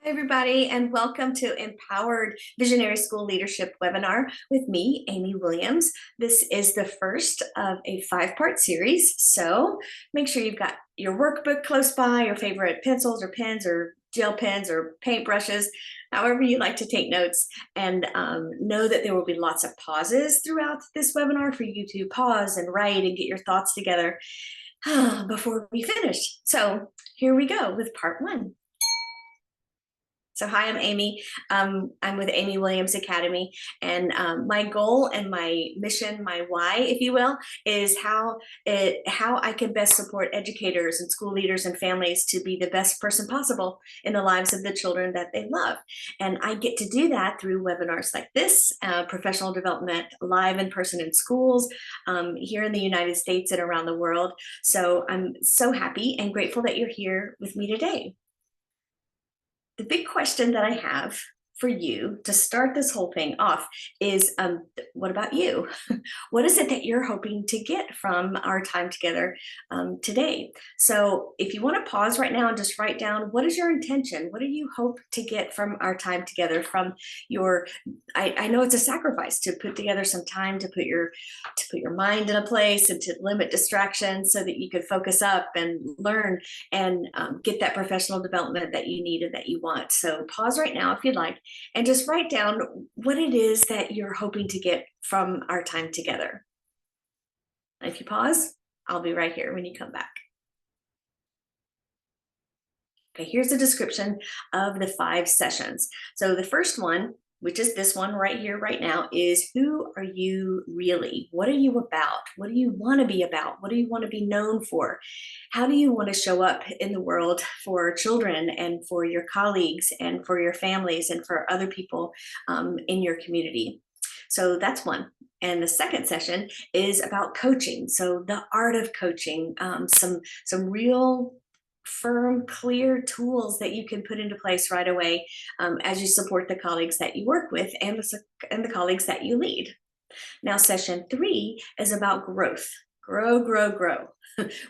Hi, everybody, and welcome to Empowered Visionary School Leadership webinar with me, Amy Williams. This is the first of a 5-part series, so make sure you've got your workbook close by, your favorite pencils or pens or gel pens or paintbrushes, however you like to take notes, and know that there will be lots of pauses throughout this webinar for you to pause and write and get your thoughts together before we finish. So here we go with part 1. So hi, I'm Amy. I'm with Amy Williams Academy, and my goal and my mission, my why, if you will, is how I can best support educators and school leaders and families to be the best person possible in the lives of the children that they love. And I get to do that through webinars like this, professional development, live in person in schools, here in the United States and around the world. So I'm so happy and grateful that you're here with me today. The big question that I have for you to start this whole thing off is, what about you? What is it that you're hoping to get from our time together today? So if you want to pause right now and just write down, what is your intention? What do you hope to get from our time together, from your, I know it's a sacrifice to put together some time to put your mind in a place and to limit distractions so that you could focus up and learn and get that professional development that you need and that you want. So pause right now if you'd like, and just write down what it is that you're hoping to get from our time together. If you pause, I'll be right here when you come back. Okay, here's a description of the 5 sessions. So the first one, which is this one right here, right now, is who are you really? What are you about? What do you want to be about? What do you want to be known for? How do you want to show up in the world for children and for your colleagues and for your families and for other people in your community? So that's one. And the second session is about coaching. So the art of coaching, some real firm, clear tools that you can put into place right away as you support the colleagues that you work with and the colleagues that you lead. Now, session 3 is about growth. Grow, grow, grow.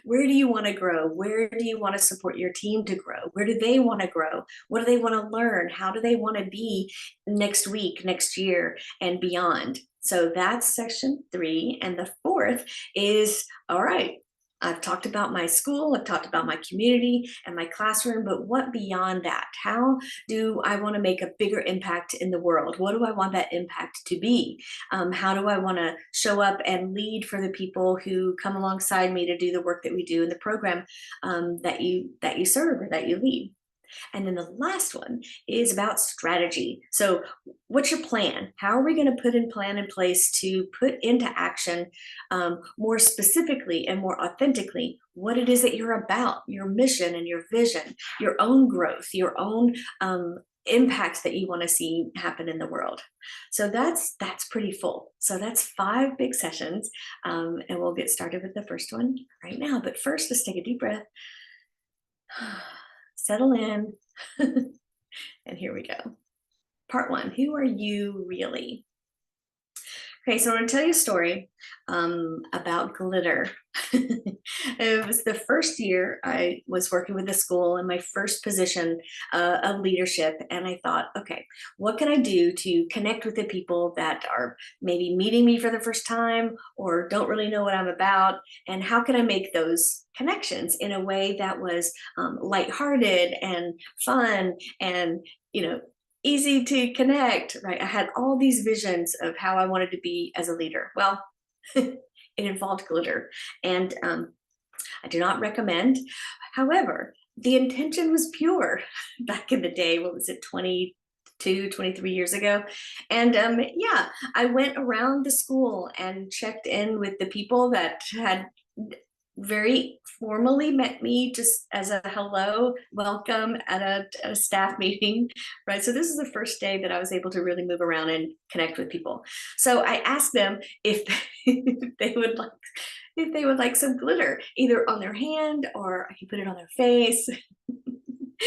Where do you want to grow? Where do you want to support your team to grow? Where do they want to grow? What do they want to learn? How do they want to be next week, next year, and beyond? So that's session 3. And the 4th is, all right, I've talked about my school, I've talked about my community and my classroom, but what beyond that? How do I want to make a bigger impact in the world? What do I want that impact to be? How do I want to show up and lead for the people who come alongside me to do the work that we do in the program that you serve or that you lead? And then the last one is about strategy. So what's your plan? How are we going to put a plan in place to put into action more specifically and more authentically what it is that you're about, your mission and your vision, your own growth, your own impact that you want to see happen in the world. So that's pretty full. So that's 5 big sessions, and we'll get started with the first one right now. But first, let's take a deep breath. Settle in. And here we go. Part 1, who are you really? Okay, so I'm going to tell you a story about glitter. It was the first year I was working with the school in my first position of leadership, and I thought, okay, what can I do to connect with the people that are maybe meeting me for the first time or don't really know what I'm about, and how can I make those connections in a way that was lighthearted and fun and, easy to connect, right? I had all these visions of how I wanted to be as a leader. Well, it involved glitter, and I do not recommend. However, the intention was pure back in the day. What was it, 23 years ago? And yeah, I went around the school and checked in with the people that had very formally met me just as a hello, welcome at a staff meeting, right? So this is the first day that I was able to really move around and connect with people. So I asked them if they would like some glitter, either on their hand or I could put it on their face.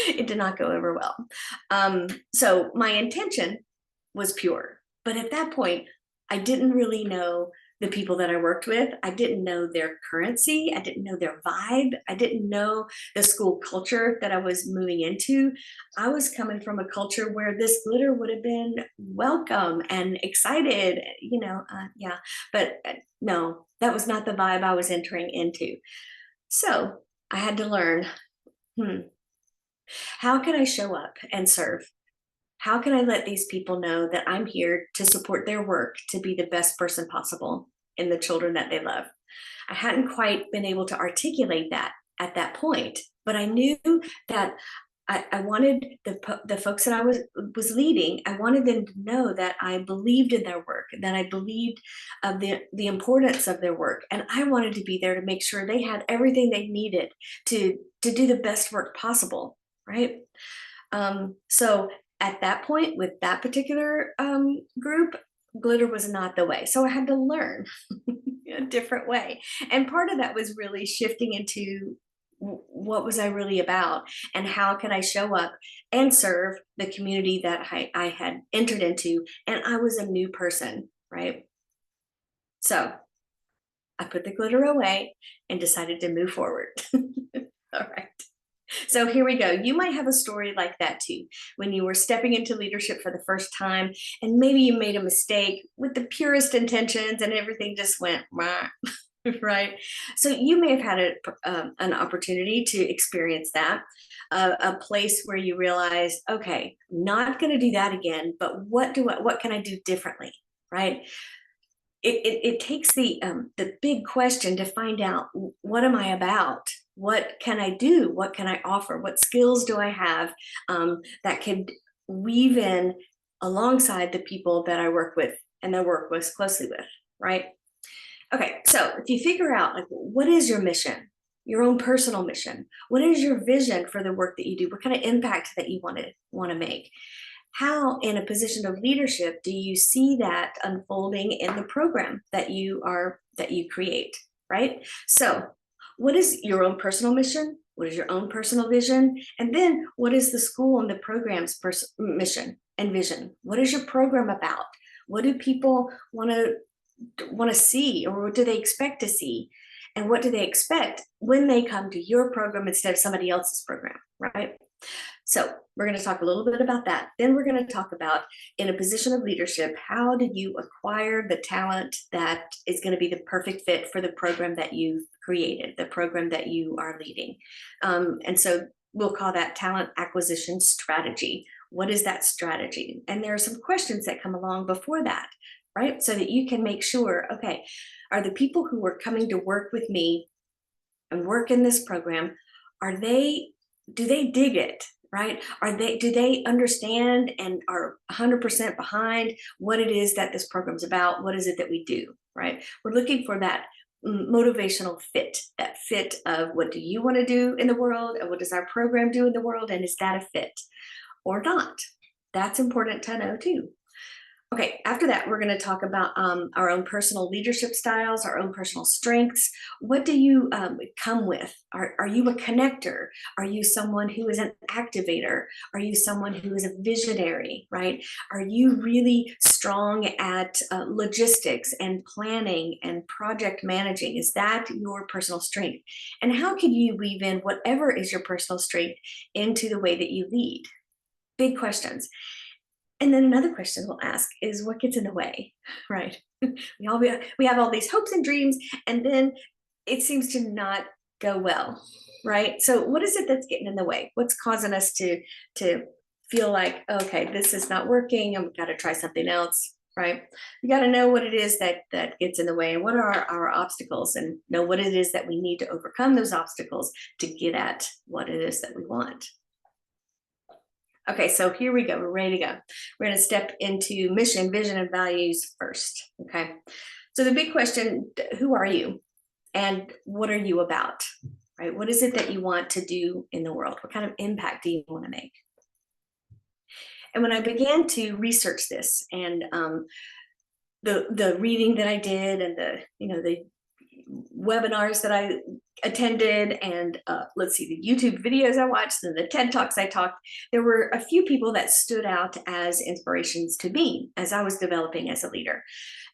It did not go over well. So my intention was pure, but at that point, I didn't really know the people that I worked with. I didn't know their currency. I didn't know their vibe. I didn't know the school culture that I was moving into. I was coming from a culture where this glitter would have been welcome and excited, yeah. But no, that was not the vibe I was entering into. So I had to learn, how can I show up and serve? How can I let these people know that I'm here to support their work to be the best person possible in the children that they love? I hadn't quite been able to articulate that at that point, but I knew that I wanted the folks that I was leading, I wanted them to know that I believed in their work, that I believed of the importance of their work, and I wanted to be there to make sure they had everything they needed to do the best work possible, right? So at that point, with that particular group, glitter was not the way. So I had to learn a different way. And part of that was really shifting into what was I really about, and how can I show up and serve the community that I had entered into. And I was a new person, right? So I put the glitter away and decided to move forward. All right. So here we go. You might have a story like that too, when you were stepping into leadership for the first time, and maybe you made a mistake with the purest intentions and everything just went, right? So you may have had an opportunity to experience that, a place where you realize, okay, not going to do that again, but what can I do differently, right? It takes the big question to find out, what am I about? What can I do? What can I offer? What skills do I have that could weave in alongside the people that I work with and that I work with closely with, right? Okay, so if you figure out, like, what is your mission, your own personal mission? What is your vision for the work that you do? What kind of impact that you want to make? How, in a position of leadership, do you see that unfolding in the program that you create, right? So what is your own personal mission? What is your own personal vision? And then what is the school and the program's mission and vision? What is your program about? What do people want to see, or what do they expect to see? And what do they expect when they come to your program instead of somebody else's program, right? So we're going to talk a little bit about that. Then we're going to talk about, in a position of leadership, how did you acquire the talent that is going to be the perfect fit for the program that you've created, the program that you are leading. And so we'll call that talent acquisition strategy. What is that strategy? And there are some questions that come along before that, right? So that you can make sure, okay, are the people who are coming to work with me and work in this program, do they dig it? Right? Do they understand and are 100% behind what it is that this program's about? What is it that we do, right? We're looking for that motivational fit, that fit of, what do you want to do in the world, and what does our program do in the world, and is that a fit or not? That's important to know too. Okay, after that, we're going to talk about our own personal leadership styles, our own personal strengths. What do you come with? Are you a connector? Are you someone who is an activator? Are you someone who is a visionary, right? Are you really strong at logistics and planning and project managing? Is that your personal strength? And how can you weave in whatever is your personal strength into the way that you lead? Big questions. And then another question we'll ask is, what gets in the way, right? We have all these hopes and dreams, and then it seems to not go well, right? So what is it that's getting in the way? What's causing us to feel like, okay, this is not working, and we've got to try something else, right? We got to know what it is that gets in the way, and what are our obstacles, and know what it is that we need to overcome those obstacles to get at what it is that we want. Okay, so here we go. We're ready to go. We're going to step into mission, vision, and values first. Okay, so the big question, who are you? And what are you about? Right? What is it that you want to do in the world? What kind of impact do you want to make? And when I began to research this, and the reading that I did, and the webinars that I attended, and let's see, the YouTube videos I watched, and the TED Talks I talked, there were a few people that stood out as inspirations to me as I was developing as a leader.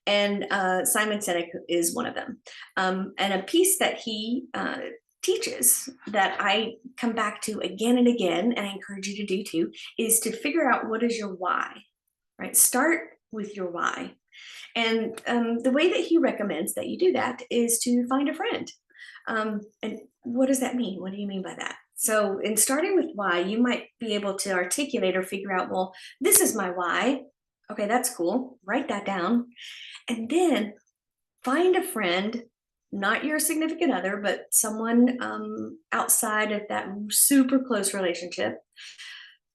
And Simon Sinek is one of them. And a piece that he teaches that I come back to again and again, and I encourage you to do too, is to figure out what is your why, right? Start with your why. And the way that he recommends that you do that is to find a friend. And what does that mean? What do you mean by that? So in starting with why, you might be able to articulate or figure out, well, this is my why. Okay, that's cool. Write that down. And then find a friend, not your significant other, but someone outside of that super close relationship.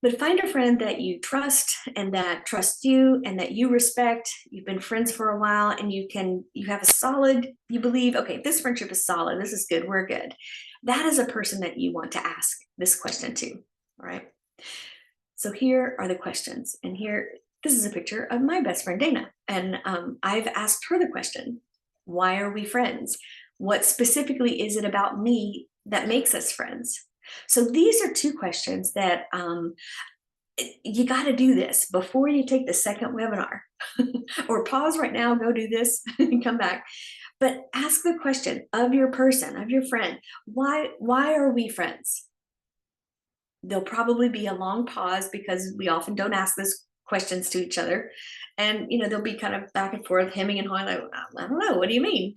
But find a friend that you trust and that trusts you and that you respect. You've been friends for a while, and you have a solid, you believe, okay, this friendship is solid. This is good. We're good. That is a person that you want to ask this question to. All right. So here are the questions. And this is a picture of my best friend, Dana. And I've asked her the question, why are we friends? What specifically is it about me that makes us friends? So these are two questions that you got to do this before you take the second webinar. Or pause right now, go do this, and come back. But ask the question of your person, of your friend, why are we friends? There'll probably be a long pause because we often don't ask those questions to each other. And, they'll be kind of back and forth, hemming and hawing, like, I don't know, what do you mean?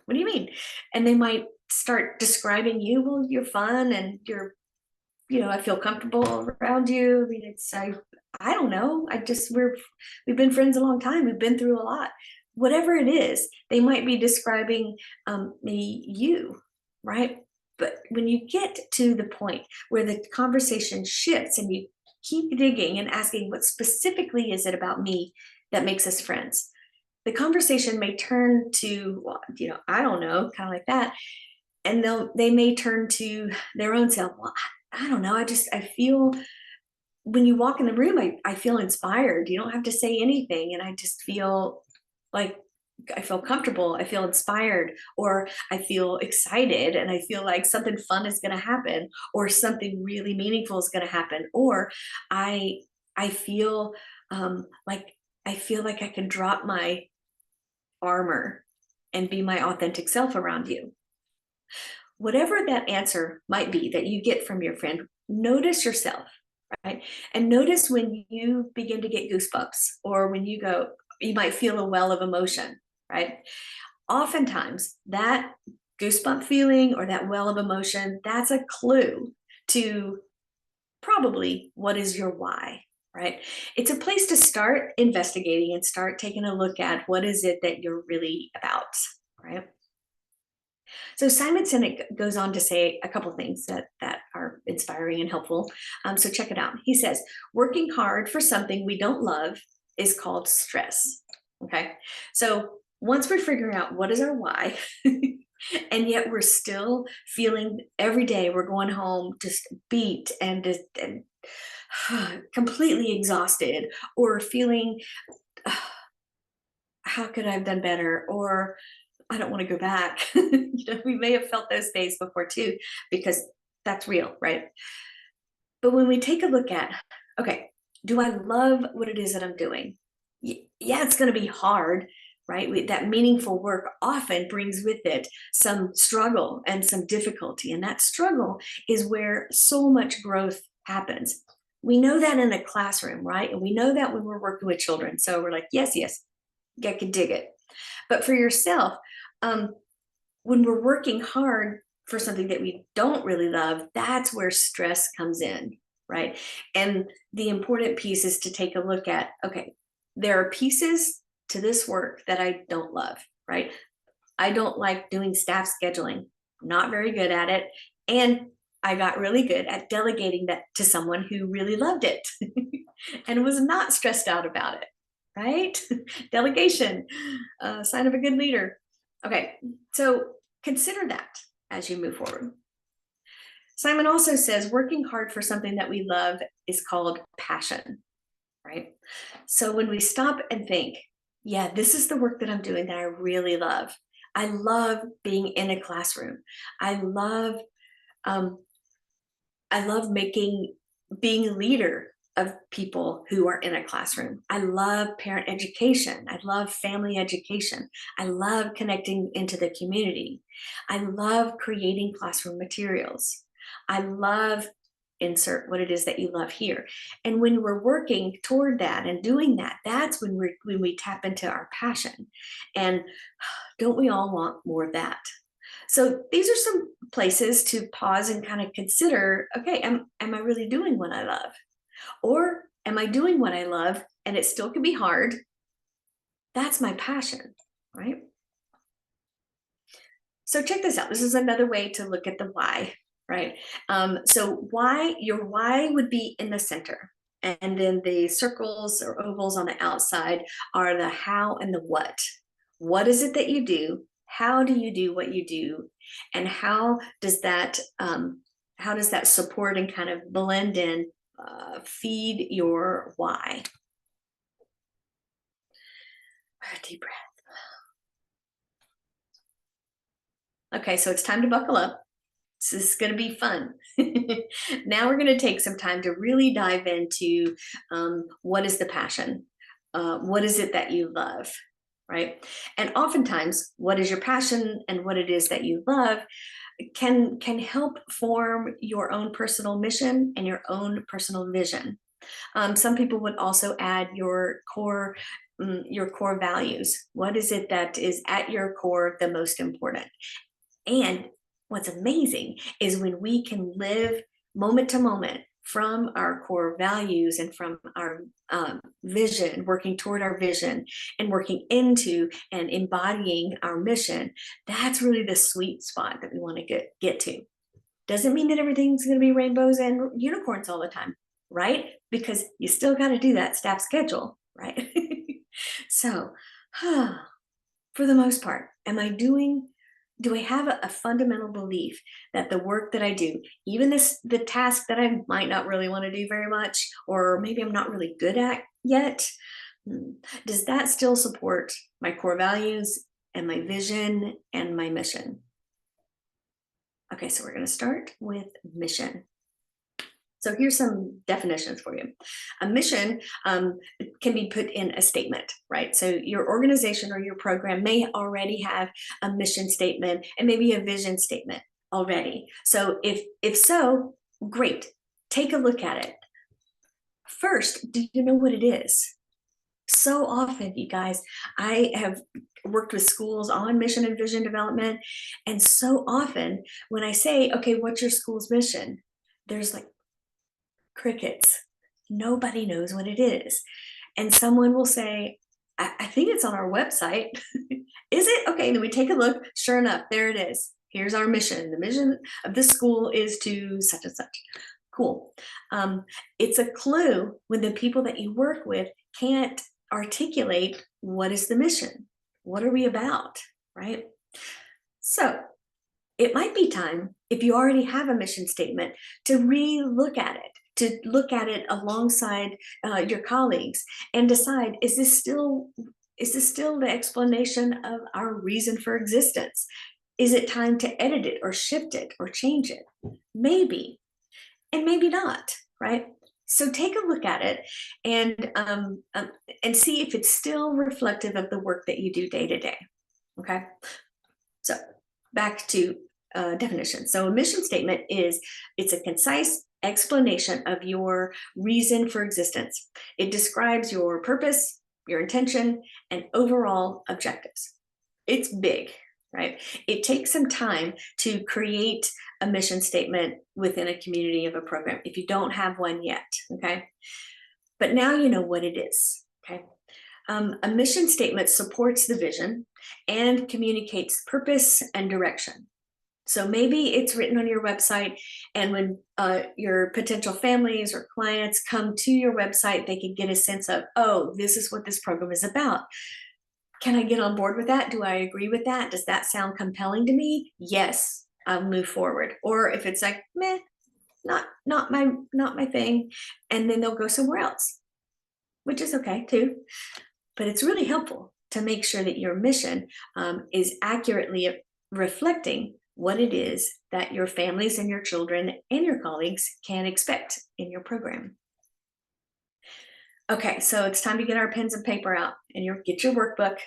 What do you mean? And they might start describing you. Well, you're fun and you're, I feel comfortable around you. I mean, I don't know. We've been friends a long time. We've been through a lot. Whatever it is, they might be describing maybe you, right? But when you get to the point where the conversation shifts and you keep digging and asking, what specifically is it about me that makes us friends? The conversation may turn to, well, I don't know, kind of like that. And they may turn to their own self. Well, I don't know. I feel, when you walk in the room, I feel inspired. You don't have to say anything. And I just feel like I feel comfortable. I feel inspired, or I feel excited, and I feel like something fun is going to happen, or something really meaningful is going to happen. Or I feel like I can drop my armor and be my authentic self around you. Whatever that answer might be that you get from your friend, notice yourself, right? And notice when you begin to get goosebumps, or when you might feel a well of emotion, right? Oftentimes that goosebump feeling or that well of emotion, that's a clue to probably what is your why, right? It's a place to start investigating and start taking a look at what is it that you're really about, right? So Simon Sinek goes on to say a couple of things that are inspiring and helpful. So check it out. He says, working hard for something we don't love is called stress. Okay. So once we're figuring out what is our why, and yet we're still feeling every day we're going home just beat and completely exhausted, or feeling, how could I have done better? Or I don't want to go back. We may have felt those days before too, because that's real, right? But when we take a look at, okay, do I love what it is that I'm doing? Yeah, it's going to be hard, right? That meaningful work often brings with it some struggle and some difficulty. And that struggle is where so much growth happens. We know that in a classroom, right? And we know that when we're working with children. So we're like, yes, I can dig it. But for yourself, when we're working hard for something that we don't really love, that's where stress comes in, right? And the important piece is to take a look at, okay, there are pieces to this work that I don't love, right? I don't like doing staff scheduling, not very good at it. And I got really good at delegating that to someone who really loved it and was not stressed out about it, right? Delegation, sign of a good leader. Okay, so consider that as you move forward. Simon also says working hard for something that we love is called passion, right? So when we stop and think, yeah, this is the work that I'm doing that I really love. I love being in a classroom. I love being a leader of people who are in a classroom. I love parent education. I love family education. I love connecting into the community. I love creating classroom materials. I love insert what it is that you love here. And when we're working toward that and doing that, that's when we tap into our passion. And don't we all want more of that? So these are some places to pause and kind of consider, okay, am I really doing what I love? Or am I doing what I love and it still can be hard? That's my passion, right? So check this out. This is another way to look at the why, right? So your why would be in the center. And then the circles or ovals on the outside are the how and the what. What is it that you do? How do you do what you do? And how does that support and kind of blend in, feed your why? Deep breath. Okay, so it's time to buckle up. This is going to be fun. Now we're going to take some time to really dive into, what is the passion? What is it that you love, right? And oftentimes, what is your passion and what it is that you love can help form your own personal mission and your own personal vision. Some people would also add your core values. What is it that is at your core the most important? And what's amazing is when we can live moment to moment from our core values and from our vision, working toward our vision and working into and embodying our mission, that's really the sweet spot that we want to get to. Doesn't mean that everything's going to be rainbows and unicorns all the time, right? Because you still got to do that staff schedule, right? So, for the most part, do I have a fundamental belief that the work that I do, even the task that I might not really want to do very much, or maybe I'm not really good at yet, does that still support my core values and my vision and my mission? Okay, so we're going to start with mission. So here's some definitions for you. A mission can be put in a statement, right? So your organization or your program may already have a mission statement and maybe a vision statement already. So if so, great. Take a look at it. First, do you know what it is? So often, you guys, I have worked with schools on mission and vision development. And so often when I say, okay, what's your school's mission? There's like crickets. Nobody knows what it is. And someone will say, I think it's on our website. Is it? Okay, then we take a look. Sure enough, there it is. Here's our mission. The mission of this school is to such and such. Cool. It's a clue when the people that you work with can't articulate what is the mission. What are we about, right? So it might be time, if you already have a mission statement, to re-look at it, to look at it alongside your colleagues and decide, is this still the explanation of our reason for existence? Is it time to edit it or shift it or change it? Maybe, and maybe not, right? So take a look at it and see if it's still reflective of the work that you do day to day, okay? So back to definition. So a mission statement it's a concise explanation of your reason for existence. It describes your purpose, your intention, and overall objectives. It's big, right? It takes some time to create a mission statement within a community of a program if you don't have one yet, okay? But now you know what it is, okay? A mission statement supports the vision and communicates purpose and direction. So maybe it's written on your website, and when your potential families or clients come to your website, they can get a sense of, oh, this is what this program is about. Can I get on board with that? Do I agree with that? Does that sound compelling to me? Yes, I'll move forward. Or if it's like, meh, not my thing, and then they'll go somewhere else, which is okay too. But it's really helpful to make sure that your mission is accurately reflecting what it is that your families and your children and your colleagues can expect in your program. Okay, so it's time to get our pens and paper out and get your workbook,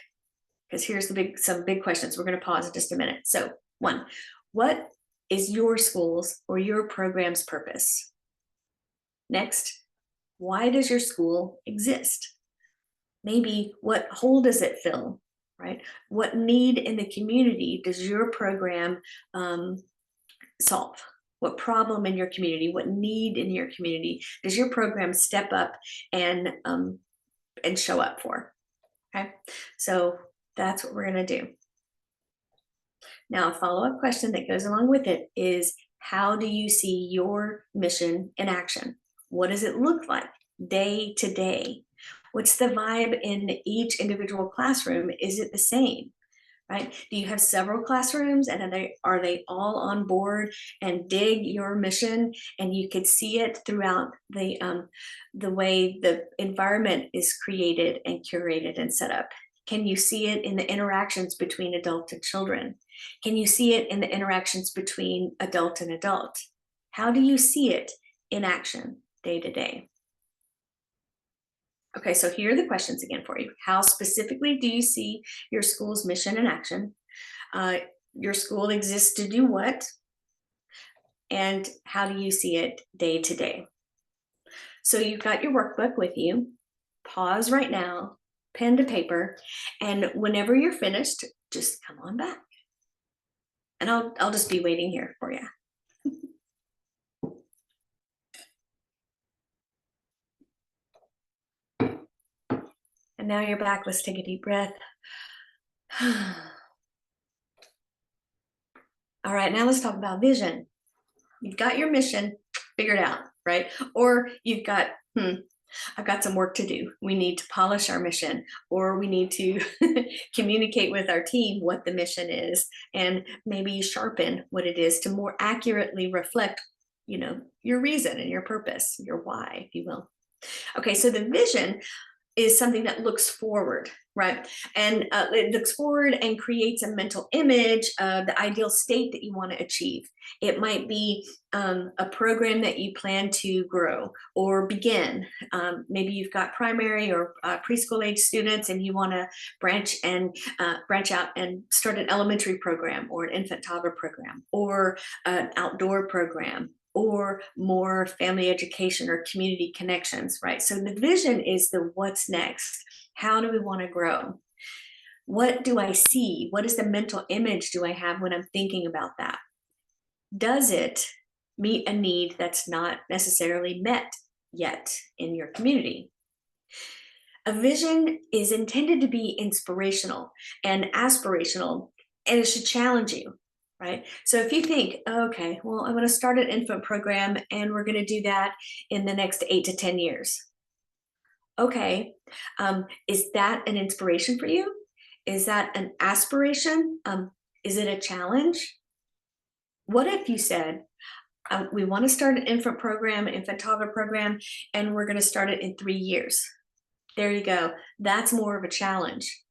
because here's some big questions. We're going to pause in just a minute. So 1, what is your school's or your program's purpose? Next, why does your school exist? Maybe what hole does it fill, right? What need in the community does your program solve? What problem in your community, what need in your community does your program step up and show up for? Okay, so that's what we're going to do. Now, a follow-up question that goes along with it is, how do you see your mission in action? What does it look like day to day? What's the vibe in each individual classroom? Is it the same? Right? Do you have several classrooms, and are they all on board and dig your mission, and you could see it throughout the way the environment is created and curated and set up? Can you see it in the interactions between adult and children? Can you see it in the interactions between adult and adult? How do you see it in action day to day? Okay, so here are the questions again for you. How specifically do you see your school's mission in action? Your school exists to do what? And how do you see it day to day? So you've got your workbook with you. Pause right now, pen to paper, and whenever you're finished, just come on back. And I'll just be waiting here for you. And now you're back. Let's take a deep breath. All right, now let's talk about vision. You've got your mission figured out, right? Or you've got, I've got some work to do. We need to polish our mission, or we need to communicate with our team what the mission is, and maybe sharpen what it is to more accurately reflect, your reason and your purpose, your why, if you will. Okay, so the vision is something that looks forward, right? And it looks forward and creates a mental image of the ideal state that you want to achieve. It might be a program that you plan to grow or begin. Maybe you've got primary or preschool age students, and you want to branch out and start an elementary program or an infant toddler program or an outdoor program, or more family education or community connections, right? So the vision is the what's next. How do we want to grow? What do I see? What is the mental image do I have when I'm thinking about that? Does it meet a need that's not necessarily met yet in your community? A vision is intended to be inspirational and aspirational, and it should challenge you. Right? So if you think, okay, well, I'm going to start an infant program and we're going to do that in the next 8 to 10 years. Okay, is that an inspiration for you? Is that an aspiration? Is it a challenge? What if you said, we want to start an infant program, infant toddler program, and we're going to start it in 3 years? There you go. That's more of a challenge.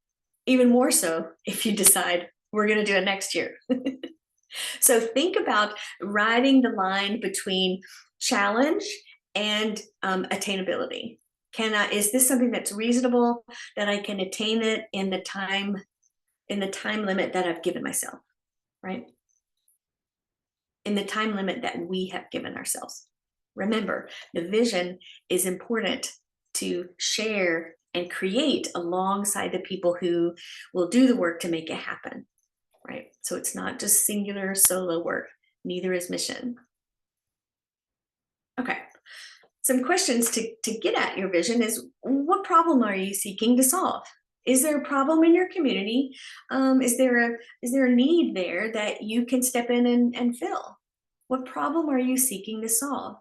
Even more so if you decide we're going to do it next year. So think about riding the line between challenge and attainability. Is this something that's reasonable, that I can attain it in the time limit that I've given myself, right? In the time limit that we have given ourselves. Remember, the vision is important to share and create alongside the people who will do the work to make it happen. Right? So it's not just singular solo work. Neither is mission. Okay. Some questions to get at your vision is, what problem are you seeking to solve? Is there a problem in your community? Is there a need there that you can step in and fill? What problem are you seeking to solve?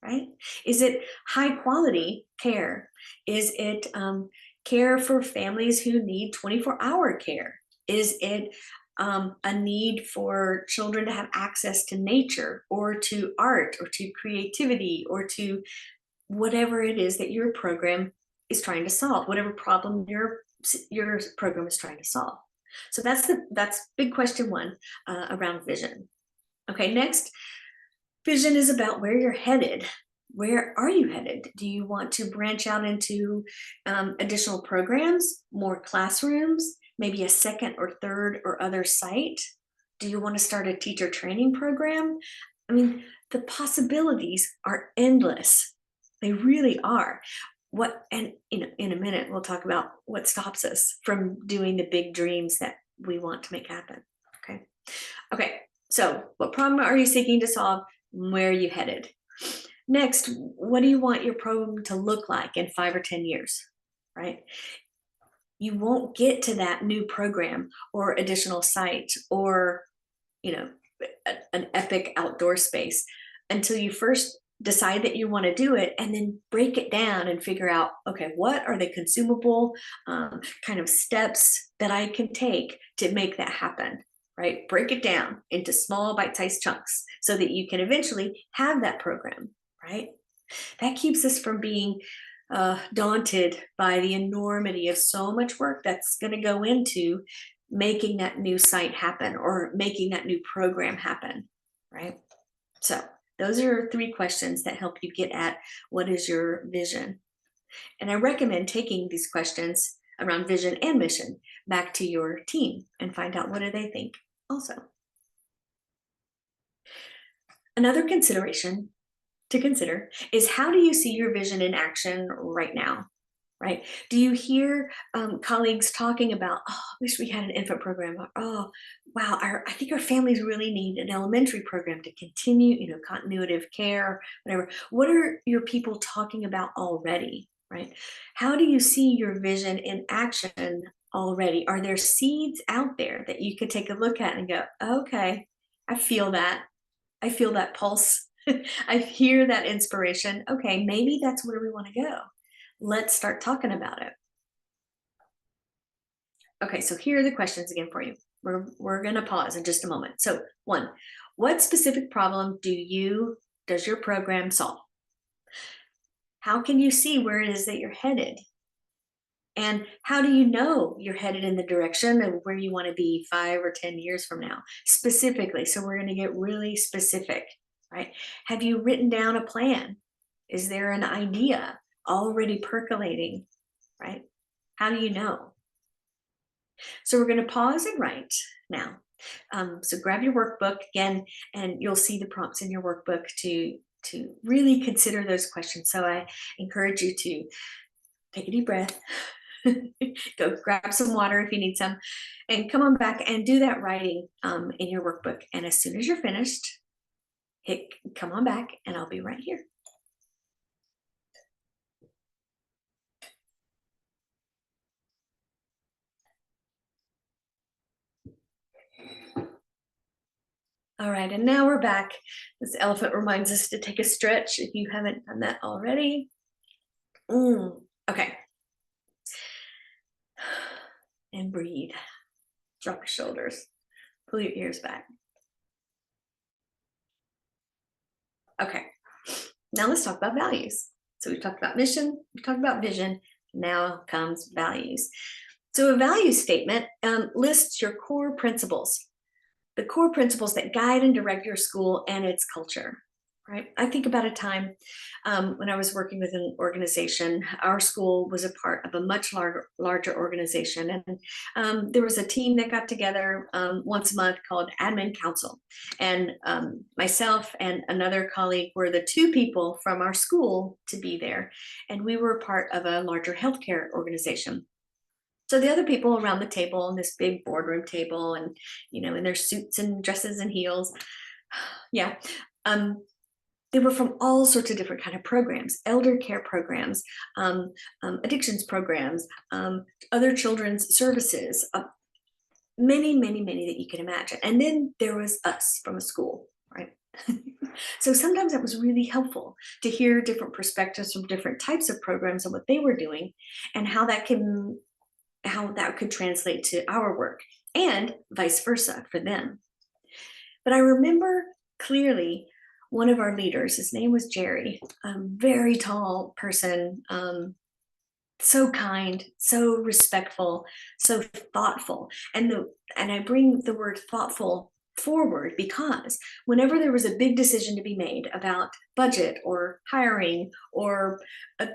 Right? Is it high quality care? Is it care for families who need 24-hour care? Is it a need for children to have access to nature or to art or to creativity or to whatever it is that your program is trying to solve, whatever problem your program is trying to solve? So that's big question 1 around vision. Okay, next, vision is about where you're headed. Where are you headed? Do you want to branch out into additional programs, more classrooms, maybe a second or third or other site? Do you want to start a teacher training program? I mean, the possibilities are endless. They really are. And in a minute, we'll talk about what stops us from doing the big dreams that we want to make happen. Okay. Okay. So what problem are you seeking to solve? Where are you headed? Next, what do you want your program to look like in 5 or 10 years, right? You won't get to that new program or additional site or, an epic outdoor space until you first decide that you want to do it and then break it down and figure out, okay, what are the consumable kind of steps that I can take to make that happen, right? Break it down into small bite-sized chunks so that you can eventually have that program, right? That keeps us from being daunted by the enormity of so much work that's going to go into making that new site happen or making that new program happen, right? So those are 3 questions that help you get at what is your vision. And I recommend taking these questions around vision and mission back to your team and find out what do they think also. Another consideration to consider is, how do you see your vision in action right now? Right? Do you hear colleagues talking about, oh, I wish we had an infant program, or, oh, wow, I think our families really need an elementary program to continue, continuity of care, whatever. What are your people talking about already, right? How do you see your vision in action already? Are there seeds out there that you could take a look at and go, okay, I feel that. I feel that pulse. I hear that inspiration. Okay, maybe that's where we want to go. Let's start talking about it. Okay, so here are the questions again for you. We're going to pause in just a moment. So 1, what specific problem does your program solve? How can you see where it is that you're headed? And how do you know you're headed in the direction of where you want to be 5 or 10 years from now, specifically? So we're going to get really specific, right? Have you written down a plan? Is there an idea already percolating, right? How do you know? So we're going to pause and write now. So grab your workbook again, and you'll see the prompts in your workbook to really consider those questions. So I encourage you to take a deep breath, go grab some water if you need some, and come on back and do that writing in your workbook. And as soon as you're finished, come on back and I'll be right here. All right, and now we're back. This elephant reminds us to take a stretch if you haven't done that already. Okay. And breathe. Drop your shoulders. Pull your ears back. Okay. Now let's talk about values. So we've talked about mission, we've talked about vision, now comes values. So a value statement lists your core principles, the core principles that guide and direct your school and its culture, right? I think about a time when I was working with an organization. Our school was a part of a much larger organization, and there was a team that got together once a month called Admin Council, and myself and another colleague were the 2 people from our school to be there, and we were part of a larger healthcare organization. So the other people around the table on this big boardroom table, and in their suits and dresses and heels, yeah, they were from all sorts of different kind of programs: elder care programs, addictions programs, other children's services, many, many, many that you can imagine. And then there was us from a school, right? So sometimes that was really helpful to hear different perspectives from different types of programs and what they were doing, and how that could translate to our work, and vice versa for them. But I remember clearly one of our leaders, his name was Jerry, a very tall person, so kind, so respectful, so thoughtful. And I bring the word thoughtful forward, because whenever there was a big decision to be made about budget or hiring or a,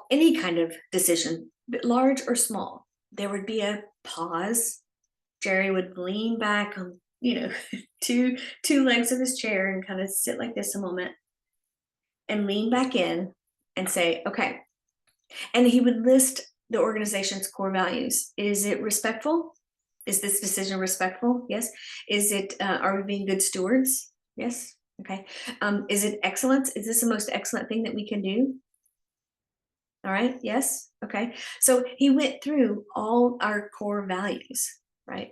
any kind of decision, large or small, there would be a pause. Jerry would lean back on, two legs of his chair and kind of sit like this a moment and lean back in and say, okay. And he would list the organization's core values. Is it respectful? Is this decision respectful? Yes. Is it, are we being good stewards? Yes. Okay. Is it excellence? Is this the most excellent thing that we can do? All right. Yes. Okay. So he went through all our core values, right?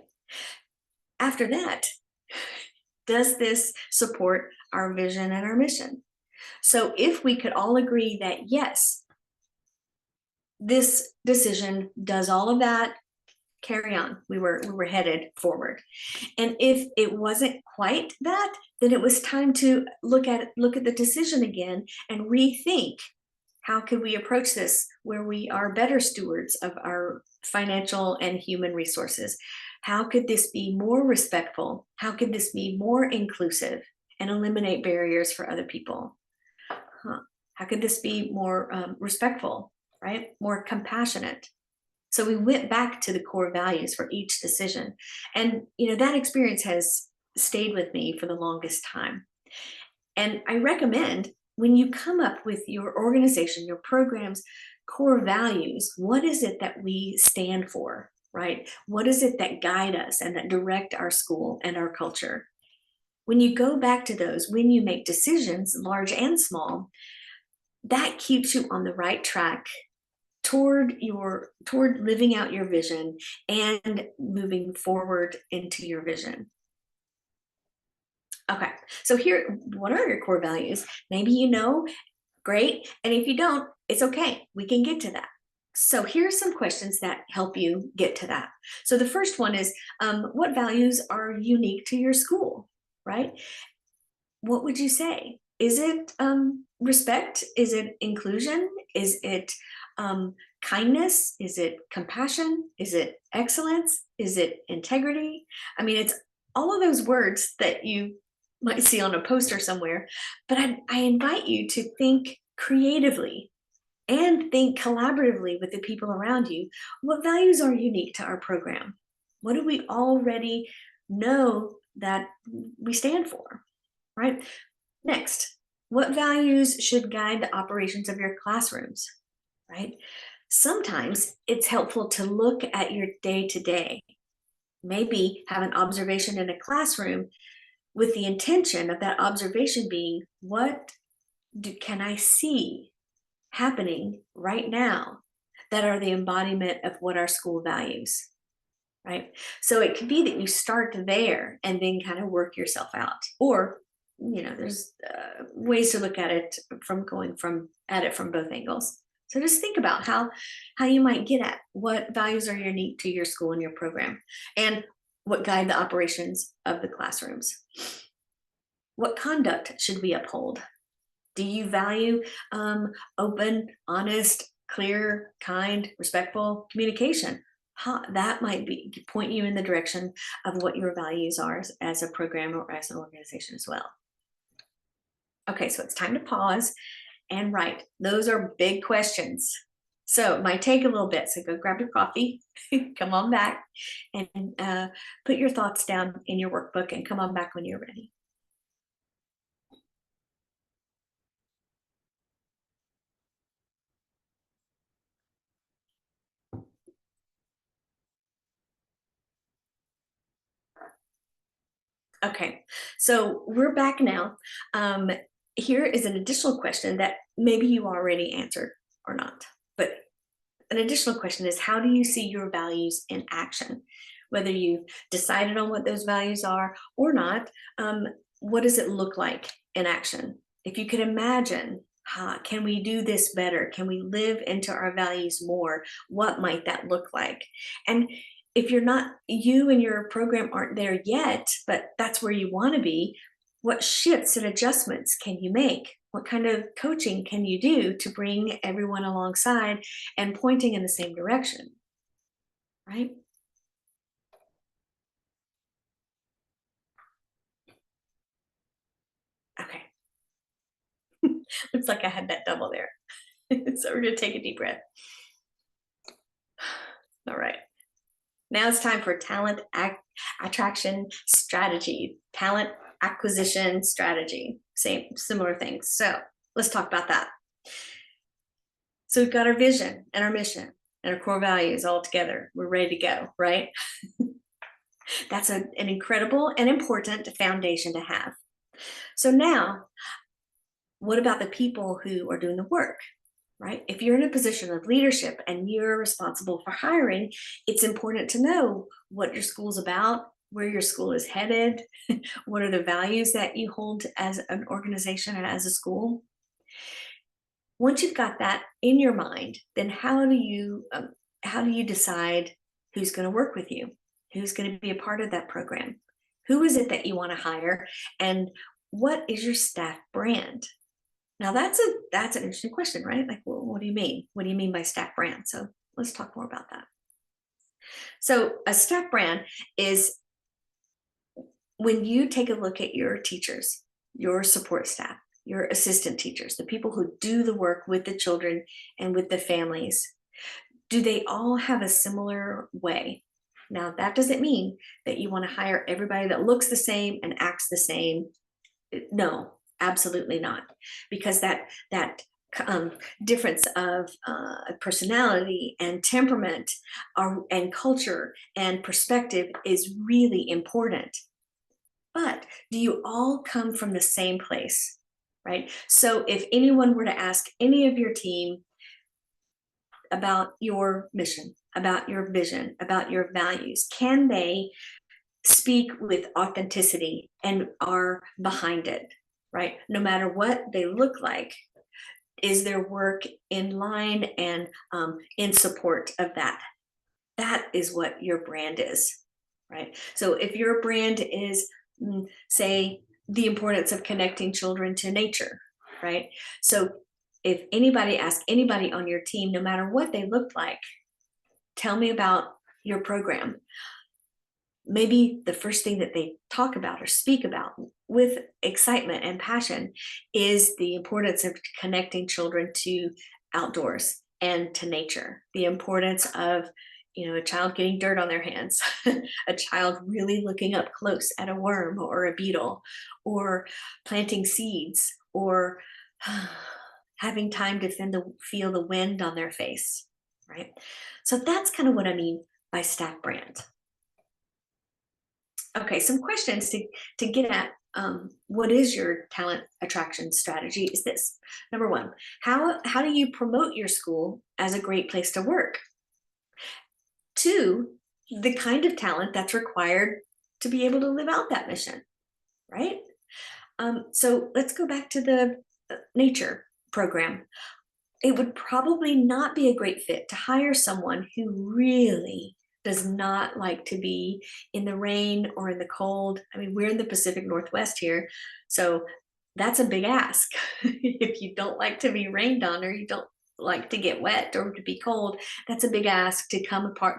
After that, does this support our vision and our mission? So if we could all agree that yes, this decision does all of that, carry on. We were headed forward. And if it wasn't quite that, then it was time to look at the decision again and rethink, how could we approach this where we are better stewards of our financial and human resources? How could this be more respectful? How could this be more inclusive and eliminate barriers for other people? How could this be more respectful, right? More compassionate? So we went back to the core values for each decision. And that experience has stayed with me for the longest time. And I recommend, when you come up with your organization, your program's core values, what is it that we stand for, right? What is it that guide us and that direct our school and our culture? When you go back to those, when you make decisions, large and small, that keeps you on the right track toward living out your vision and moving forward into your vision. Okay, so here, what are your core values? Maybe great. And if you don't, it's okay. We can get to that. So here are some questions that help you get to that. So the first one is, what values are unique to your school, right? What would you say? Is it respect? Is it inclusion? Is it kindness? Is it compassion? Is it excellence? Is it integrity? I mean, it's all of those words that you might see on a poster somewhere, but I invite you to think creatively and think collaboratively with the people around you. What values are unique to our program? What do we already know that we stand for, right? Next, what values should guide the operations of your classrooms, right? Sometimes it's helpful to look at your day-to-day. Maybe have an observation in a classroom with the intention of that observation being, what can I see happening right now that are the embodiment of what our school values, right? So it could be that you start there and then kind of work yourself out. Or, there's ways to look at it from both angles. So just think about how you might get at what values are unique to your school and your program, and what guide the operations of the classrooms. What conduct should we uphold? Do you value open, honest, clear, kind, respectful communication? That might point you in the direction of what your values are as a program or as an organization as well. Okay, so it's time to pause and write. Those are big questions. So it might take a little bit. So go grab your coffee, come on back, and put your thoughts down in your workbook and come on back when you're ready. Okay, so we're back now. Here is an additional question that maybe you already answered or not, but an additional question is, how do you see your values in action? Whether you've decided on what those values are or not, what does it look like in action? If you could imagine, can we do this better? Can we live into our values more? What might that look like? And if you and your program aren't there yet, but that's where you want to be, what shifts and adjustments can you make? What kind of coaching can you do to bring everyone alongside and pointing in the same direction, right? Looks like I had that double there. So we're gonna take a deep breath. All right. Now it's time for talent attraction strategy, talent acquisition strategy, similar things. So let's talk about that. So we've got our vision and our mission and our core values all together. We're ready to go, right? That's an incredible and important foundation to have. So now, what about the people who are doing the work, right? If you're in a position of leadership and you're responsible for hiring, it's important to know what your school's about, where your school is headed, what are the values that you hold as an organization and as a school. Once you've got that in your mind, then how do you decide who's going to work with you, who's going to be a part of that program, who is it that you want to hire, and what is your staff brand? Now that's an interesting question, right? Like, well, what do you mean? What do you mean by staff brand? So let's talk more about that. So a staff brand is when you take a look at your teachers, your support staff, your assistant teachers, the people who do the work with the children and with the families, do they all have a similar way? Now, that doesn't mean that you want to hire everybody that looks the same and acts the same. No, absolutely not. Because that difference of personality and temperament and culture and perspective is really important. But do you all come from the same place? Right? So if anyone were to ask any of your team about your mission, about your vision, about your values, can they speak with authenticity and are behind it, right? No matter what they look like, is their work in line and in support of that? That is what your brand is, right? So if your brand is, say, the importance of connecting children to nature, right? So if anybody asks anybody on your team, no matter what they look like, tell me about your program. Maybe the first thing that they talk about or speak about with excitement and passion is the importance of connecting children to outdoors and to nature, the importance of a child getting dirt on their hands, a child really looking up close at a worm or a beetle, or planting seeds, or having time to feel the wind on their face, right? So that's kind of what I mean by staff brand. Okay, some questions to get at what is your talent attraction strategy is this. Number one, how do you promote your school as a great place to work? Two, the kind of talent that's required to be able to live out that mission, right? So let's go back to the nature program. It would probably not be a great fit to hire someone who really does not like to be in the rain or in the cold. I mean, we're in the Pacific Northwest here, so that's a big ask. If you don't like to be rained on or you don't like to get wet or to be cold, that's a big ask to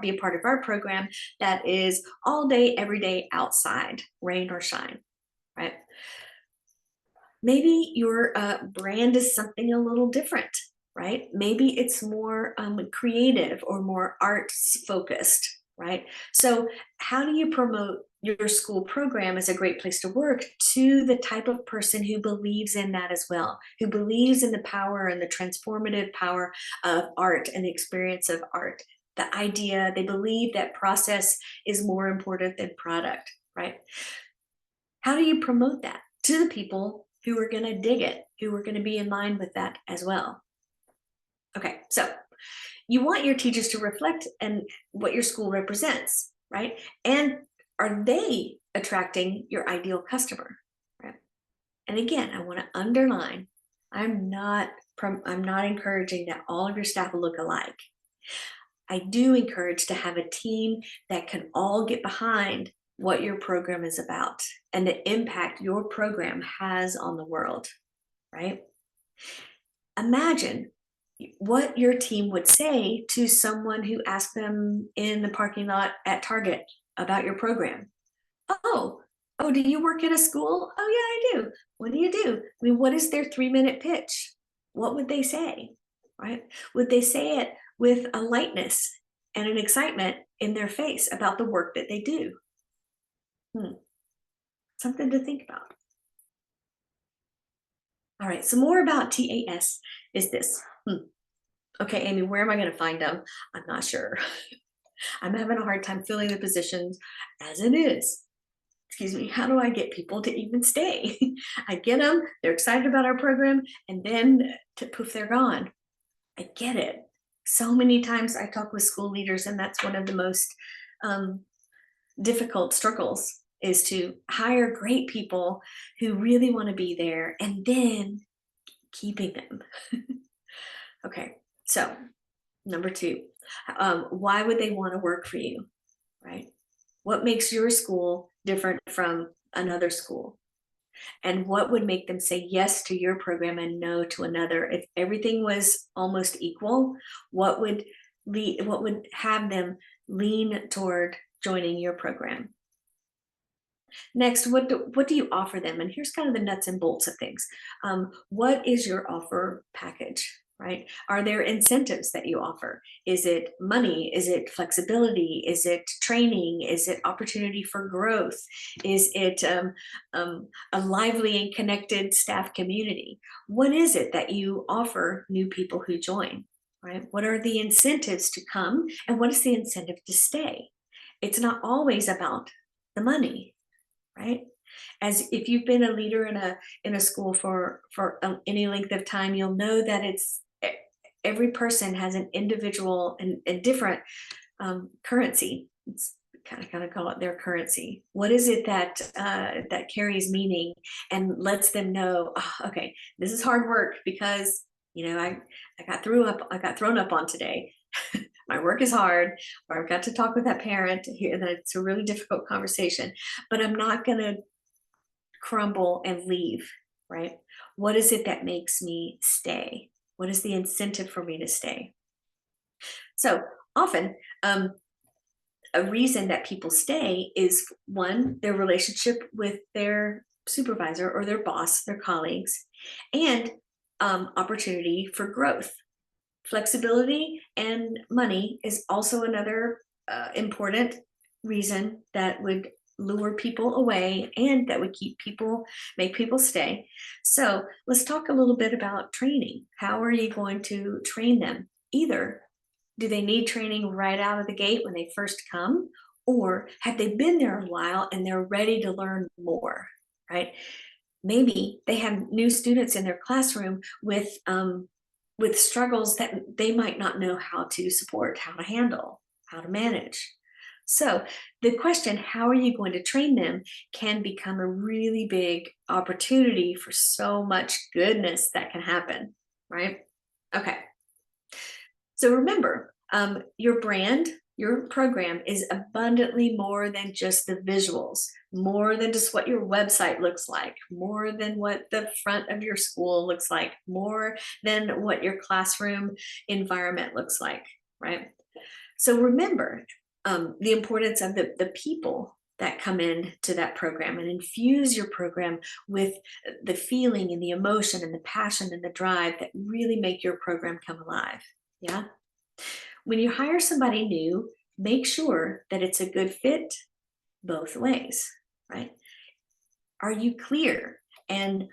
be a part of our program that is all day, every day outside, rain or shine, right? Maybe your brand is something a little different, right? Maybe it's more creative or more arts focused, right? So how do you promote your school program as a great place to work to the type of person who believes in that as well, who believes in the power and the transformative power of art and the experience of art? The idea, they believe that process is more important than product, right? How do you promote that to the people who are going to dig it, who are going to be in line with that as well? Okay, so you want your teachers to reflect and what your school represents, right? And are they attracting your ideal customer, right? And again, I want to underline, I'm not encouraging that all of your staff will look alike. I do encourage to have a team that can all get behind what your program is about and the impact your program has on the world, right? Imagine what your team would say to someone who asked them in the parking lot at Target about your program. Oh, Oh, do you work at a school? Oh, yeah, I do. What do you do? I mean, what is their 3-minute pitch? What would they say, right? Would they say it with a lightness and an excitement in their face about the work that they do? Hmm. Something to think about. All right, so more about TAS is this. Okay, Amy, where am I going to find them? I'm not sure. I'm having a hard time filling the positions as it is. Excuse me, how do I get people to even stay? I get them, they're excited about our program, and then poof, they're gone. I get it. So many times I talk with school leaders, and that's one of the most um, difficult struggles is to hire great people who really want to be there and then keeping them. Okay, so number two, why would they want to work for you, right? What makes your school different from another school? And what would make them say yes to your program and no to another? If everything was almost equal, what would have them lean toward joining your program? Next, what do you offer them? And here's kind of the nuts and bolts of things. What is your offer package, right? Are there incentives that you offer? Is it money? Is it flexibility? Is it training? Is it opportunity for growth? Is it a lively and connected staff community? What is it that you offer new people who join, right? What are the incentives to come, and what is the incentive to stay? It's not always about the money, right? As if you've been a leader in a school for any length of time, you'll know that every person has an individual and different currency. It's kind of call it their currency. What is it that that carries meaning and lets them know, oh, okay, this is hard work because I got thrown up on today. My work is hard, or I've got to talk with that parent here, that it's a really difficult conversation, but I'm not going to crumble and leave, right? What is it that makes me stay? What is the incentive for me to stay? So often, a reason that people stay is one, their relationship with their supervisor or their boss, their colleagues, and opportunity for growth. Flexibility and money is also another important reason that would lure people away and that would make people stay. So let's talk a little bit about training. How are you going to train them? Either do they need training right out of the gate when they first come, or have they been there a while and they're ready to learn more, right? Maybe they have new students in their classroom with struggles that they might not know how to support, how to handle, how to manage. So the question, how are you going to train them, can become a really big opportunity for so much goodness that can happen, right? Okay. So remember, your brand, your program is abundantly more than just the visuals, more than just what your website looks like, more than what the front of your school looks like, more than what your classroom environment looks like, right? So remember the importance of the people that come in to that program, and infuse your program with the feeling and the emotion and the passion and the drive that really make your program come alive. Yeah. When you hire somebody new, make sure that it's a good fit both ways, right? Are you clear and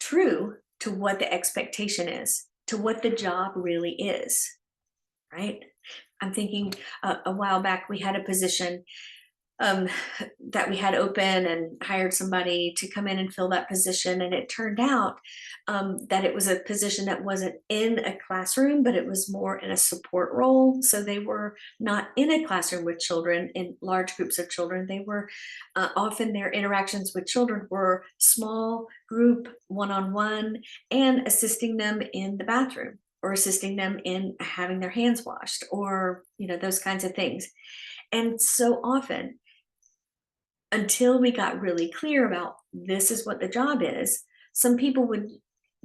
true to what the expectation is, to what the job really is, right? I'm thinking a while back we had a position that we had open and hired somebody to come in and fill that position. And it turned out that it was a position that wasn't in a classroom, but it was more in a support role. So they were not in a classroom with children, in large groups of children. They were often, their interactions with children were small group, one-on-one, and assisting them in the bathroom, or assisting them in having their hands washed, or those kinds of things. And so often, until we got really clear about this is what the job is, some people would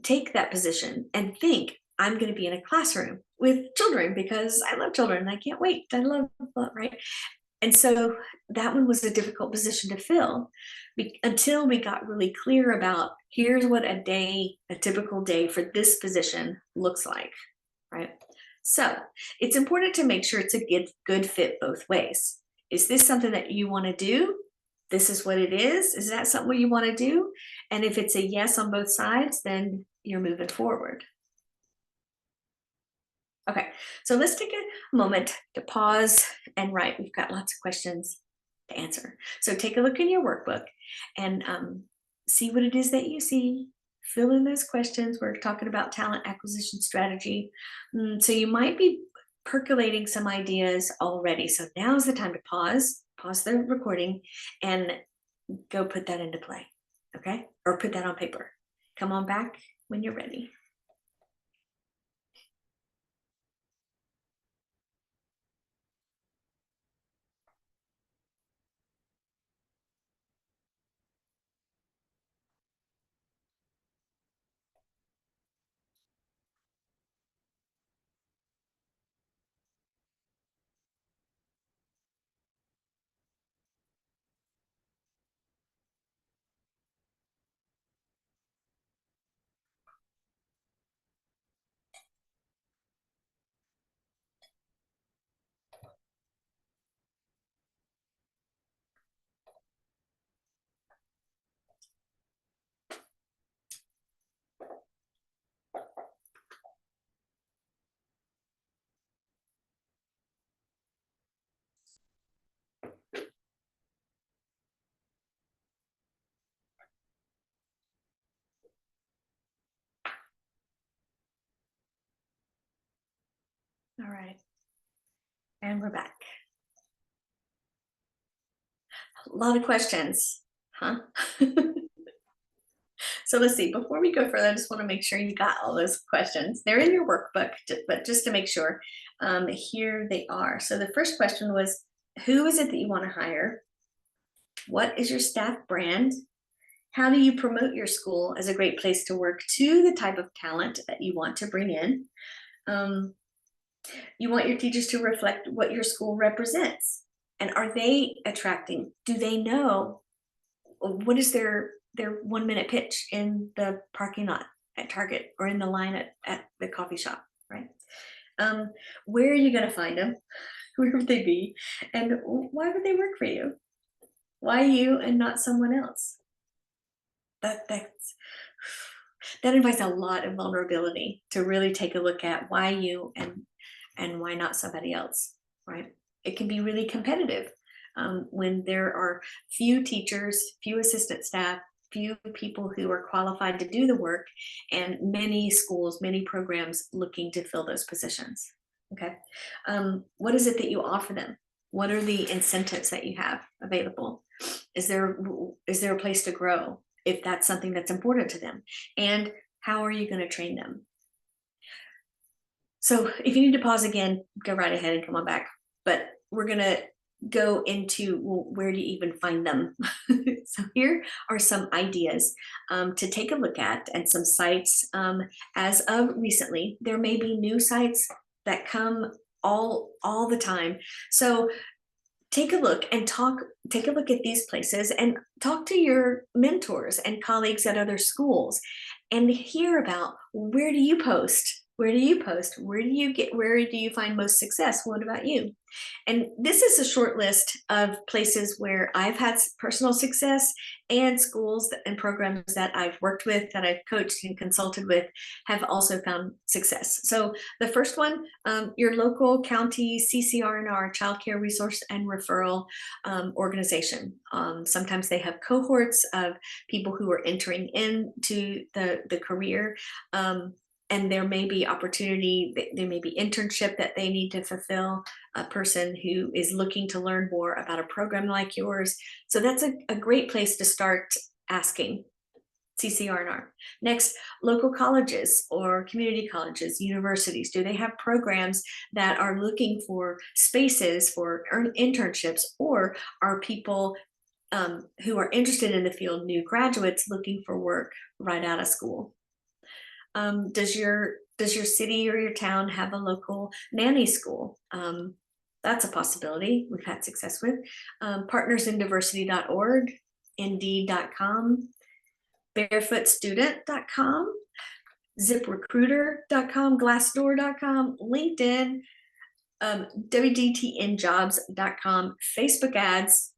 take that position and think, I'm going to be in a classroom with children because I love children and I can't wait. I love, right? And so that one was a difficult position to fill until we got really clear about here's what a typical day for this position looks like, right? So it's important to make sure it's a good fit both ways. Is this something that you want to do? This is what it is. Is that something you want to do? And if it's a yes on both sides, then you're moving forward. Okay, so let's take a moment to pause and write. We've got lots of questions to answer. So take a look in your workbook and see what it is that you see. Fill in those questions. We're talking about talent acquisition strategy. So you might be percolating some ideas already. So now is the time to pause the recording, and go put that into play, okay? Or put that on paper. Come on back when you're ready. All right, and we're back. A lot of questions, huh? So let's see, before we go further, I just want to make sure you got all those questions. They're in your workbook, but just to make sure, here they are. So the first question was, who is it that you want to hire? What is your staff brand? How do you promote your school as a great place to work to the type of talent that you want to bring in? You want your teachers to reflect what your school represents. And are they attracting? Do they know what is their 1 minute pitch in the parking lot at Target or in the line at the coffee shop, right? Where are you going to find them? Where would they be? And why would they work for you? Why you and not someone else? That invites a lot of vulnerability to really take a look at why you and why not somebody else, right? It can be really competitive when there are few teachers, few assistant staff, few people who are qualified to do the work, and many schools, many programs looking to fill those positions. Okay, what is it that you offer them? What are the incentives that you have available? Is there a place to grow if that's something that's important to them? And how are you going to train them? So if you need to pause again, go right ahead and come on back. But we're going to go into, well, where do you even find them? So here are some ideas to take a look at, and some sites. As of recently, there may be new sites that come all the time. So take a look and take a look at these places and talk to your mentors and colleagues at other schools and hear about, where do you post? Where do you post? Where do you find most success? What about you? And this is a short list of places where I've had personal success, and schools and programs that I've worked with, that I've coached and consulted with, have also found success. So the first one, your local county CCR&R, Child Care Resource and Referral organization. Sometimes they have cohorts of people who are entering into the career. And there may be opportunity, there may be internship that they need to fulfill, a person who is looking to learn more about a program like yours. So that's a great place to start asking. CCR&R. Next, local colleges or community colleges, universities. Do they have programs that are looking for spaces for internships, or are people who are interested in the field, new graduates looking for work right out of school? Does your city or your town have a local nanny school? That's a possibility we've had success with. Partnersindiversity.org, indeed.com, barefootstudent.com, ziprecruiter.com, glassdoor.com, LinkedIn, wdtnjobs.com. Facebook ads,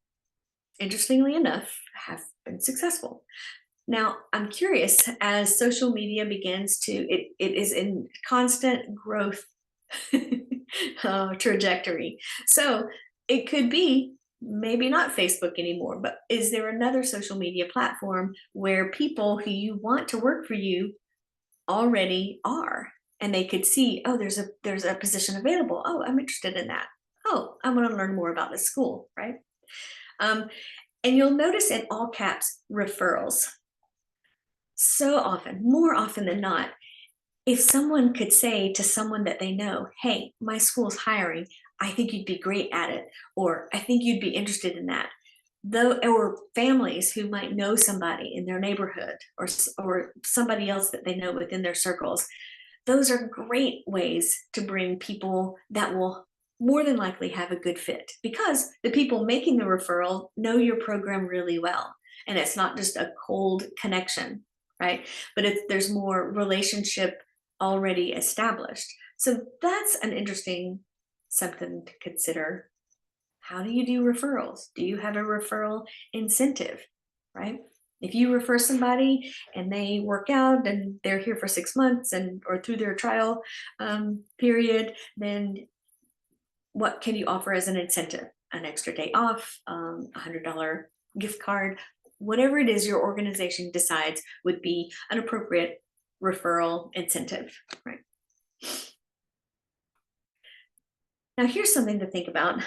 interestingly enough, have been successful. Now, I'm curious, as social media begins to, it is in constant growth trajectory. So it could be maybe not Facebook anymore, but is there another social media platform where people who you want to work for you already are, and they could see, oh, there's a position available. Oh, I'm interested in that. Oh, I want to learn more about this school, right? And you'll notice in all caps, referrals. So often, more often than not, if someone could say to someone that they know, hey, my school's hiring, I think you'd be great at it, or I think you'd be interested in that. Though, or families who might know somebody in their neighborhood, or somebody else that they know within their circles. Those are great ways to bring people that will more than likely have a good fit, because the people making the referral know your program really well. And it's not just a cold connection, right? But there's more relationship already established. So that's an interesting something to consider. How do you do referrals? Do you have a referral incentive, right? If you refer somebody and they work out and they're here for 6 months or through their trial period, then what can you offer as an incentive? An extra day off, $100 gift card, whatever it is your organization decides would be an appropriate referral incentive, right? Now, here's something to think about.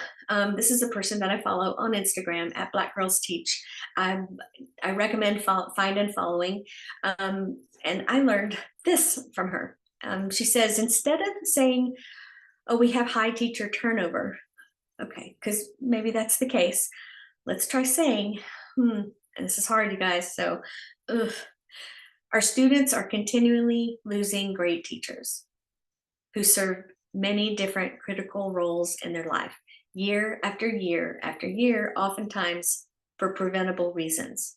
This is a person that I follow on Instagram at Black Girls Teach. I recommend find and following. And I learned this from her. She says, instead of saying, oh, we have high teacher turnover. Okay, because maybe that's the case. Let's try saying, and this is hard, you guys. So, our students are continually losing great teachers who serve many different critical roles in their life, year after year after year, oftentimes for preventable reasons.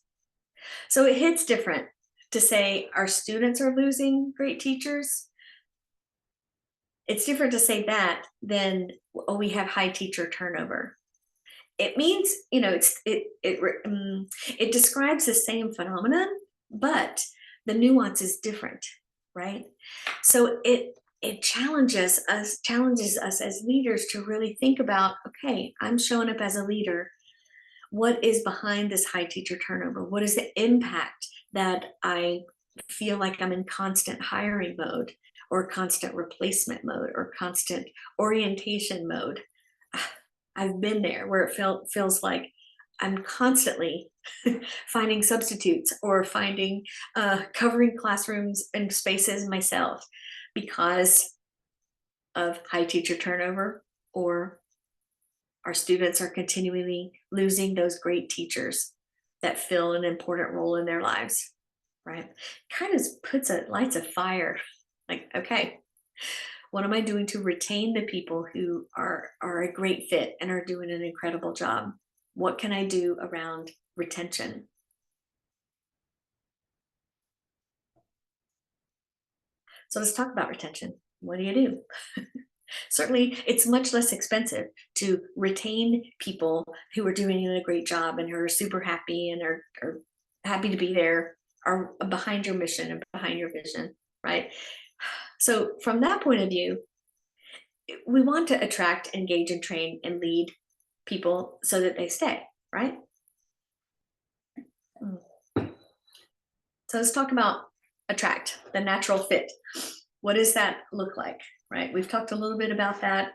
So it hits different to say our students are losing great teachers. It's different to say that than, oh, we have high teacher turnover. It means, it describes the same phenomenon, but the nuance is different, right? So it challenges us as leaders to really think about, okay, I'm showing up as a leader. What is behind this high teacher turnover? What is the impact that I feel like I'm in constant hiring mode, or constant replacement mode, or constant orientation mode? I've been there where it feels like I'm constantly finding substitutes, or finding covering classrooms and spaces myself because of high teacher turnover, or our students are continually losing those great teachers that fill an important role in their lives, right? Kind of lights a fire. Like, okay, what am I doing to retain the people who are a great fit and are doing an incredible job? What can I do around retention? So let's talk about retention. What do you do? Certainly, it's much less expensive to retain people who are doing a great job and who are super happy and are happy to be there, are behind your mission and behind your vision, right? So from that point of view, we want to attract, engage, and train and lead people so that they stay, right? So let's talk about attract, the natural fit. What does that look like, right? We've talked a little bit about that.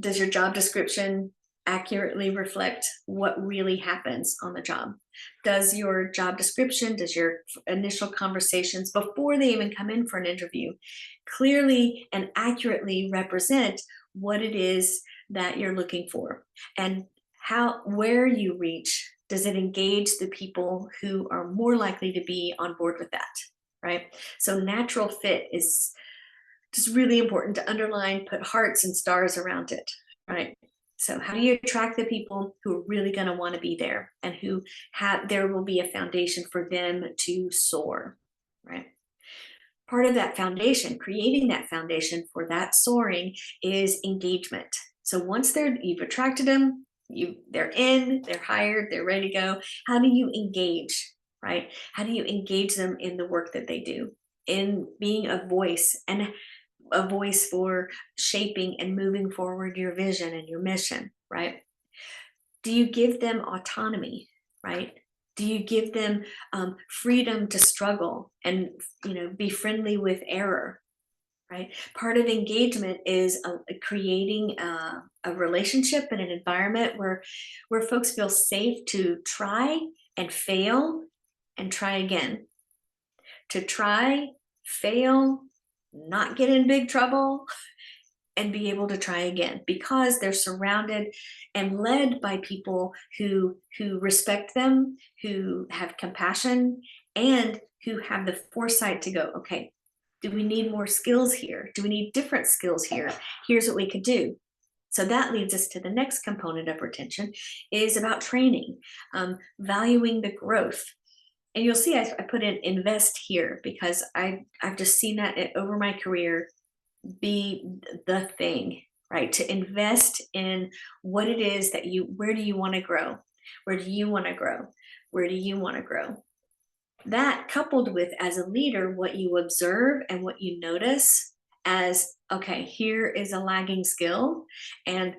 Does your job description accurately reflect what really happens on the job? Does your job description, does your initial conversations before they even come in for an interview clearly and accurately represent what it is that you're looking for? And where you reach, does it engage the people who are more likely to be on board with that, right? So natural fit It's really important to underline, put hearts and stars around it, right? So how do you attract the people who are really going to want to be there and who there will be a foundation for them to soar, right? Part of that foundation, creating that foundation for that soaring, is engagement. So once you've attracted them, they're in, they're hired, they're ready to go. How do you engage, right? How do you engage them in the work that they do, in being a voice, and a voice for shaping and moving forward your vision and your mission, right? Do you give them autonomy, right? Do you give them freedom to struggle and be friendly with error, right? Part of engagement is creating a relationship and an environment where folks feel safe to try and fail and try again. To try, fail, not get in big trouble, and be able to try again, because they're surrounded and led by people who respect them, who have compassion, and who have the foresight to go, okay, do we need more skills here? Do we need different skills here? Here's what we could do. So that leads us to the next component of retention, is about training, valuing the growth. And you'll see I put in invest here because I've just seen that over my career be the thing, right? To invest in what it is that where do you want to grow? Where do you want to grow? Where do you want to grow? That coupled with, as a leader, what you observe and what you notice as, okay, here is a lagging skill, and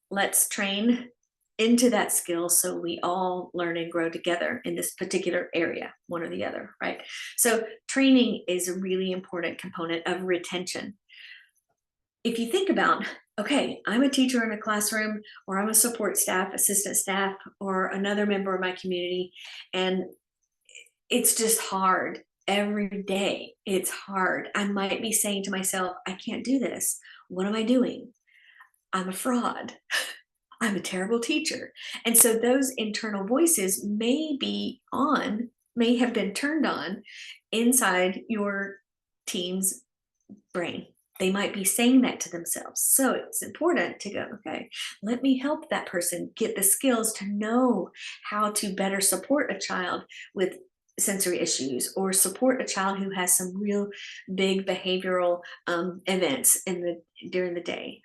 let's train into that skill so we all learn and grow together in this particular area, one or the other, right? So training is a really important component of retention. If you think about, okay, I'm a teacher in a classroom, or I'm a support staff, assistant staff, or another member of my community, and it's just hard every day. It's hard. I might be saying to myself, I can't do this. What am I doing? I'm a fraud. I'm a terrible teacher. And so those internal voices may have been turned on inside your team's brain. They might be saying that to themselves. So it's important to go, okay, let me help that person get the skills to know how to better support a child with sensory issues, or support a child who has some real big behavioral events during the day.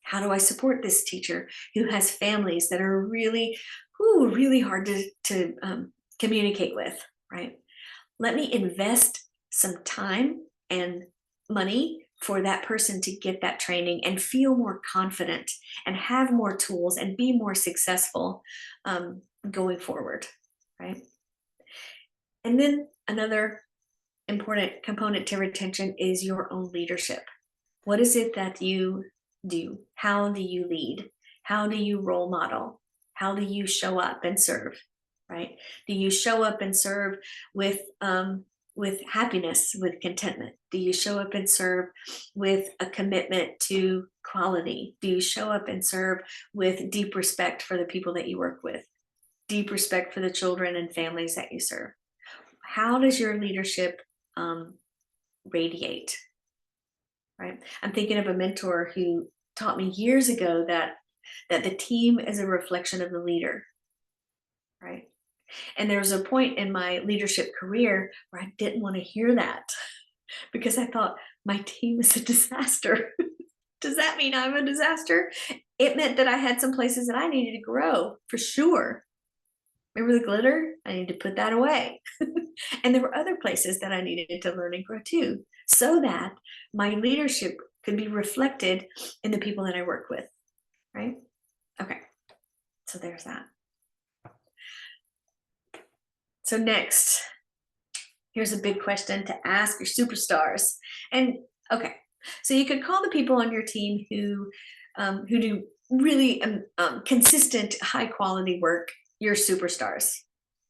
How do I support this teacher who has families that are really hard to communicate with, right? Let me invest some time and money for that person to get that training and feel more confident and have more tools and be more successful going forward, right? And then another important component to retention is your own leadership. What is it that you do? How do you lead? How do you role model? How do you show up and serve, right? Do you show up and serve with happiness, with contentment? Do you show up and serve with a commitment to quality? Do you show up and serve with deep respect for the people that you work with? Deep respect for the children and families that you serve? How does your leadership radiate, right? I'm thinking of a mentor who taught me years ago that the team is a reflection of the leader, right? And there was a point in my leadership career where I didn't want to hear that because I thought my team is a disaster. Does that mean I'm a disaster? It meant that I had some places that I needed to grow, for sure. Remember the glitter? I needed to put that away. And there were other places that I needed to learn and grow too, so that my leadership could be reflected in the people that I work with, right? Okay, so there's that. So next, here's a big question to ask your superstars. And okay, so you could call the people on your team who do really consistent, high quality work your superstars.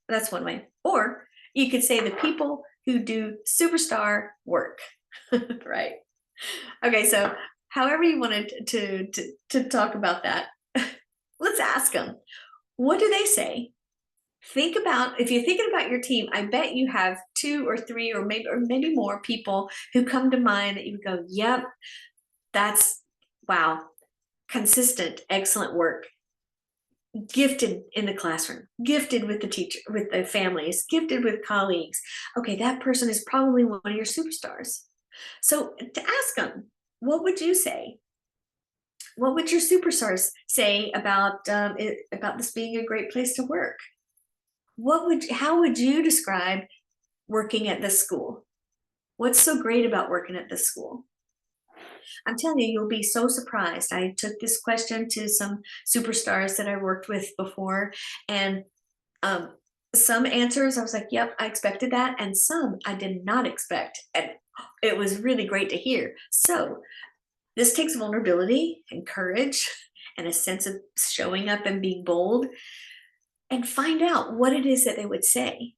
That's one way. Or you could say the people who do superstar work, right? Okay, so however you wanted to talk about that, let's ask them, what do they say? Think about, if you're thinking about your team, I bet you have 2 or 3 or maybe more people who come to mind that you go, yep, that's, wow, consistent, excellent work, gifted in the classroom, gifted with the teacher, with the families, gifted with colleagues. Okay, that person is probably one of your superstars. So to ask them, what would you say? What would your superstars say about about this being a great place to work? How would you describe working at this school? What's so great about working at this school? I'm telling you, you'll be so surprised. I took this question to some superstars that I worked with before, and um, some answers I was like, yep, I expected that, and some I did not expect. And it was really great to hear. So this takes vulnerability and courage and a sense of showing up and being bold, and find out what it is that they would say.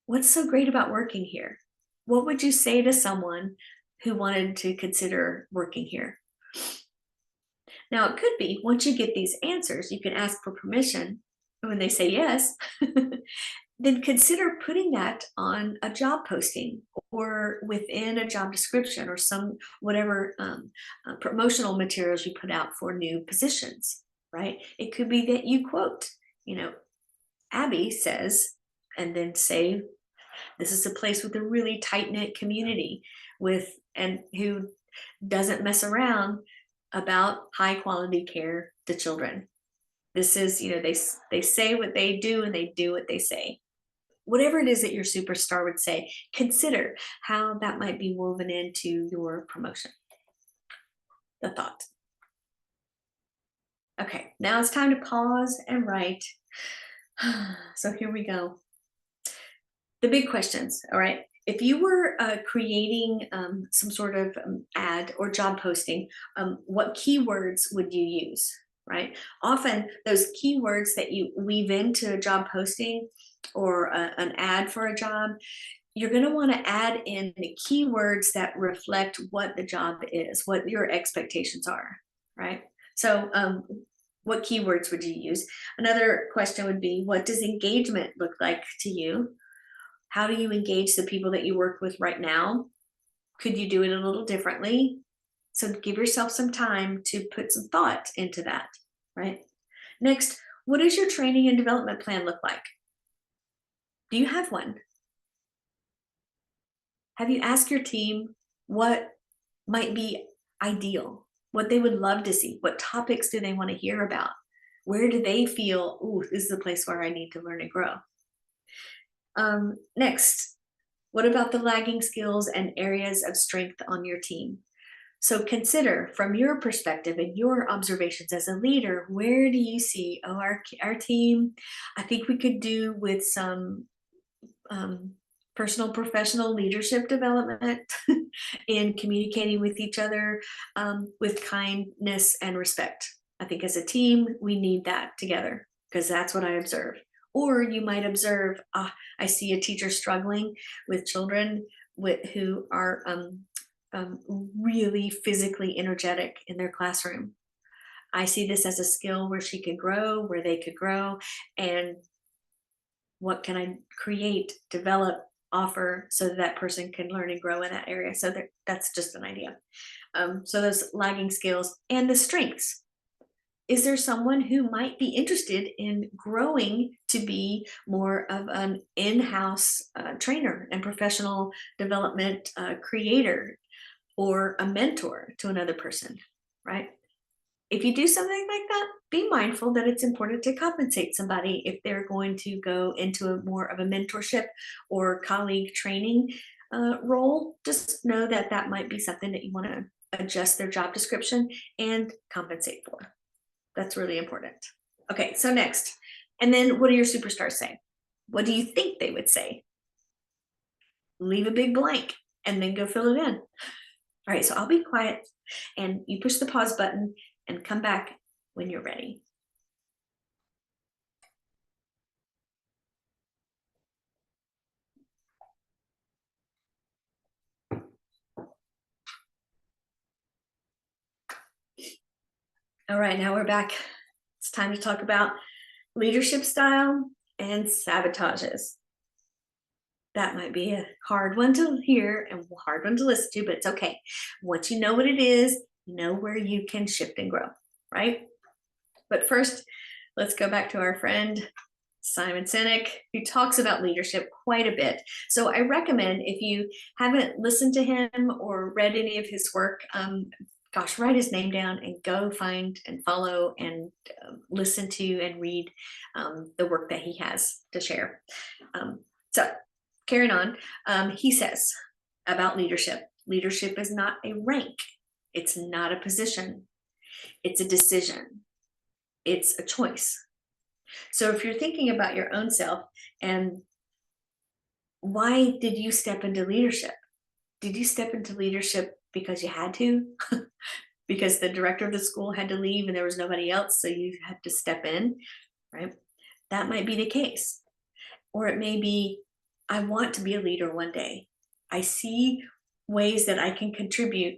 What's so great about working here? What would you say to someone who wanted to consider working here? Now, it could be once you get these answers, you can ask for permission. And when they say yes, then consider putting that on a job posting or within a job description or some whatever promotional materials you put out for new positions, right? It could be that you quote, you know, Abby says, and then say, this is a place with a really tight-knit community with, and who doesn't mess around about high quality care to children. This is, you know, they say what they do and they do what they say. Whatever it is that your superstar would say, consider how that might be woven into your promotion. The thought. Okay, now it's time to pause and write. So here we go. The big questions, all right? If you were creating some sort of ad or job posting, what keywords would you use, right? Often those keywords that you weave into a job posting or an ad for a job, you're going to want to add in the keywords that reflect what the job is, what your expectations are, right? So what keywords would you use? Another question would be, what does engagement look like to you? How do you engage the people that you work with right now? Could you do it a little differently? So give yourself some time to put some thought into that, right? Next, what does your training and development plan look like? Do you have one? Have you asked your team what might be ideal, what they would love to see? What topics do they want to hear about? Where do they feel, ooh, this is a place where I need to learn and grow? Next, what about the lagging skills and areas of strength on your team? So consider from your perspective and your observations as a leader, where do you see, oh, our team, I think we could do with some personal professional leadership development in communicating with each other with kindness and respect. I think as a team, we need that together because that's what I observe. Or you might observe, I see a teacher struggling with children who are really physically energetic in their classroom. I see this as a skill where she could grow, where they could grow, and what can I create, develop, offer so that person can learn and grow in that area. So that's just an idea. So those lagging skills and the strengths. Is there someone who might be interested in growing to be more of an in-house trainer and professional development creator or a mentor to another person, right? If you do something like that, be mindful that it's important to compensate somebody if they're going to go into a more of a mentorship or colleague training role. Just know that that might be something that you want to adjust their job description and compensate for. That's really important. Okay, so next, and then what do your superstars say? What do you think they would say? Leave a big blank and then go fill it in. All right, so I'll be quiet and you push the pause button and come back when you're ready. All right, now we're back. It's time to talk about leadership style and sabotages. That might be a hard one to hear and a hard one to listen to, but it's okay. Once you know what it is, you know where you can shift and grow, right? But first, let's go back to our friend Simon Sinek, who talks about leadership quite a bit. So I recommend, if you haven't listened to him or read any of his work, gosh, write his name down and go find and follow and listen to and read the work that he has to share. So carrying on, he says about leadership, leadership is not a rank. It's not a position. It's a decision. It's a choice. So if you're thinking about your own self and why did you step into leadership? Did you step into leadership because you had to? Because the director of the school had to leave and there was nobody else, so you had to step in, right? That might be the case. Or it may be, I want to be a leader one day. I see ways that I can contribute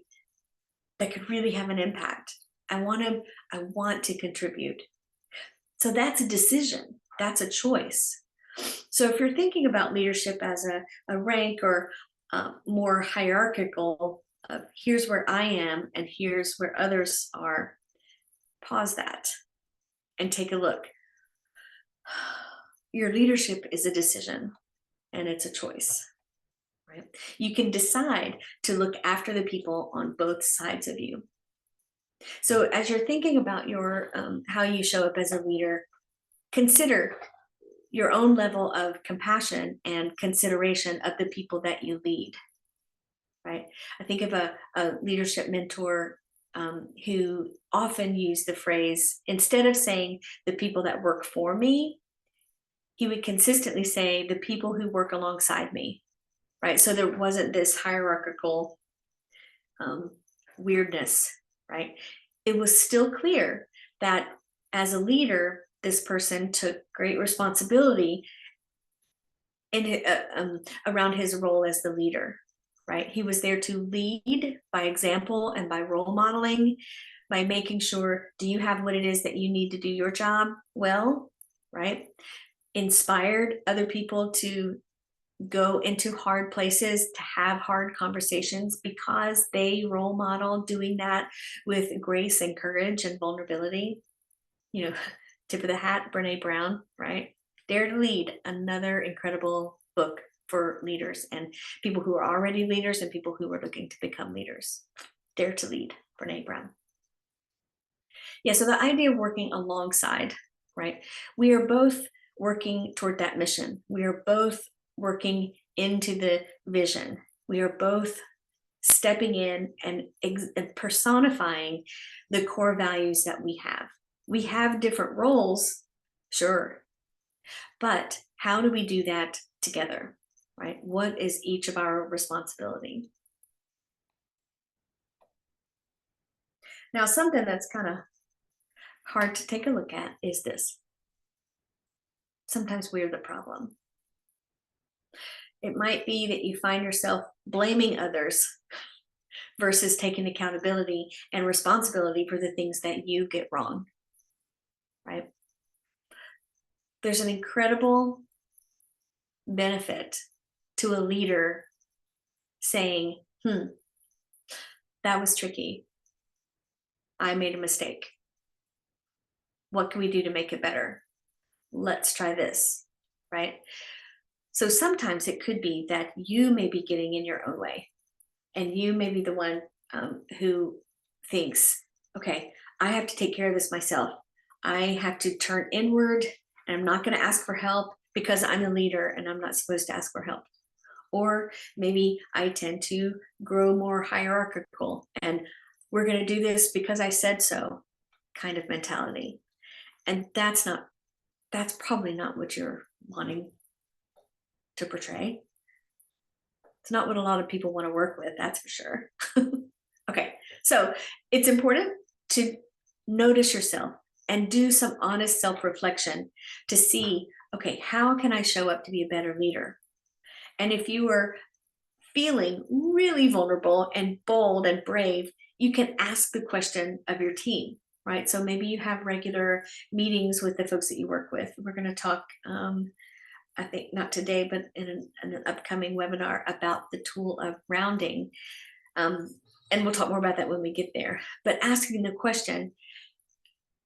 that could really have an impact. I want to contribute. So that's a decision. That's a choice. So if you're thinking about leadership as a rank or more hierarchical, here's where I am and here's where others are, pause that and take a look. Your leadership is a decision and it's a choice, right? You can decide to look after the people on both sides of you. So as you're thinking about your how you show up as a leader, consider your own level of compassion and consideration of the people that you lead, right? I think of a leadership mentor who often used the phrase, instead of saying the people that work for me, he would consistently say the people who work alongside me, right? So there wasn't this hierarchical weirdness, right? It was still clear that as a leader, this person took great responsibility in around his role as the leader, right? He was there to lead by example and by role modeling, by making sure, do you have what it is that you need to do your job well, right? Inspired other people to go into hard places, to have hard conversations because they role model doing that with grace and courage and vulnerability. You know, tip of the hat, Brene Brown, right? Dare to Lead, another incredible book for leaders and people who are already leaders and people who are looking to become leaders. Dare to Lead, Brene Brown. Yeah, so the idea of working alongside, right? We are both working toward that mission. We are both working into the vision. We are both stepping in and personifying the core values that we have. We have different roles, sure, but how do we do that together, right? What is each of our responsibility? Now, something that's kind of hard to take a look at is this. Sometimes we're the problem. It might be that you find yourself blaming others versus taking accountability and responsibility for the things that you get wrong, right? There's an incredible benefit to a leader saying, that was tricky. I made a mistake. What can we do to make it better? Let's try this, right? So sometimes it could be that you may be getting in your own way and you may be the one who thinks, okay, I have to take care of this myself. I have to turn inward and I'm not going to ask for help because I'm the leader and I'm not supposed to ask for help. Or maybe I tend to grow more hierarchical and we're going to do this because I said so kind of mentality. And that's probably not what you're wanting to portray. It's not what a lot of people want to work with, that's for sure. Okay, so it's important to notice yourself and do some honest self-reflection to see, okay, how can I show up to be a better leader? And if you are feeling really vulnerable and bold and brave, you can ask the question of your team, right? So maybe you have regular meetings with the folks that you work with. We're going to talk, I think not today, but in an upcoming webinar about the tool of rounding. And we'll talk more about that when we get there. But asking the question,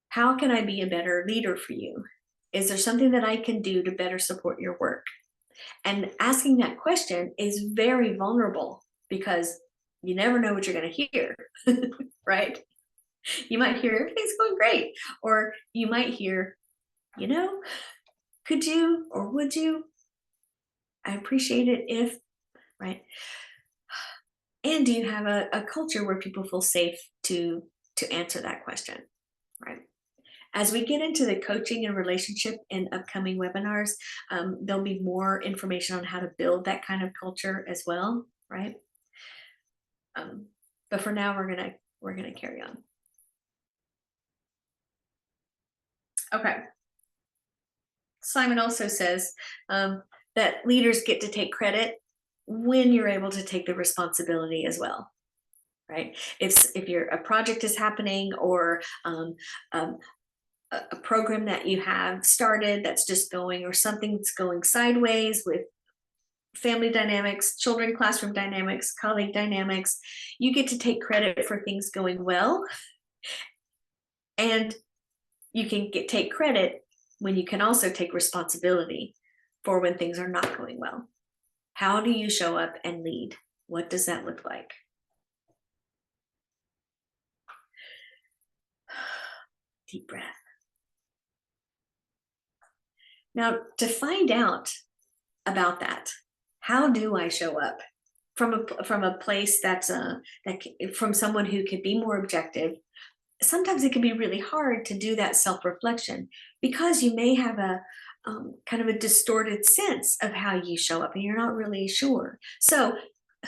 how can I be a better leader for you? Is there something that I can do to better support your work? And asking that question is very vulnerable because you never know what you're going to hear, right? You might hear everything's going great, or you might hear, could you or would you? I appreciate it if, right? And do you have a culture where people feel safe to answer that question, right? As we get into the coaching and relationship in upcoming webinars, there'll be more information on how to build that kind of culture as well, right? But for now, we're gonna carry on. Okay. Simon also says that leaders get to take credit when you're able to take the responsibility as well, right? If a project is happening, or a program that you have started that's just going, or something that's going sideways with family dynamics, children, classroom dynamics, colleague dynamics, you get to take credit for things going well. And you can take credit when you can also take responsibility for when things are not going well. How do you show up and lead? What does that look like? Deep breath. Now, to find out about that, how do I show up from a place that's from someone who could be more objective? Sometimes it can be really hard to do that self-reflection because you may have a kind of a distorted sense of how you show up and you're not really sure. So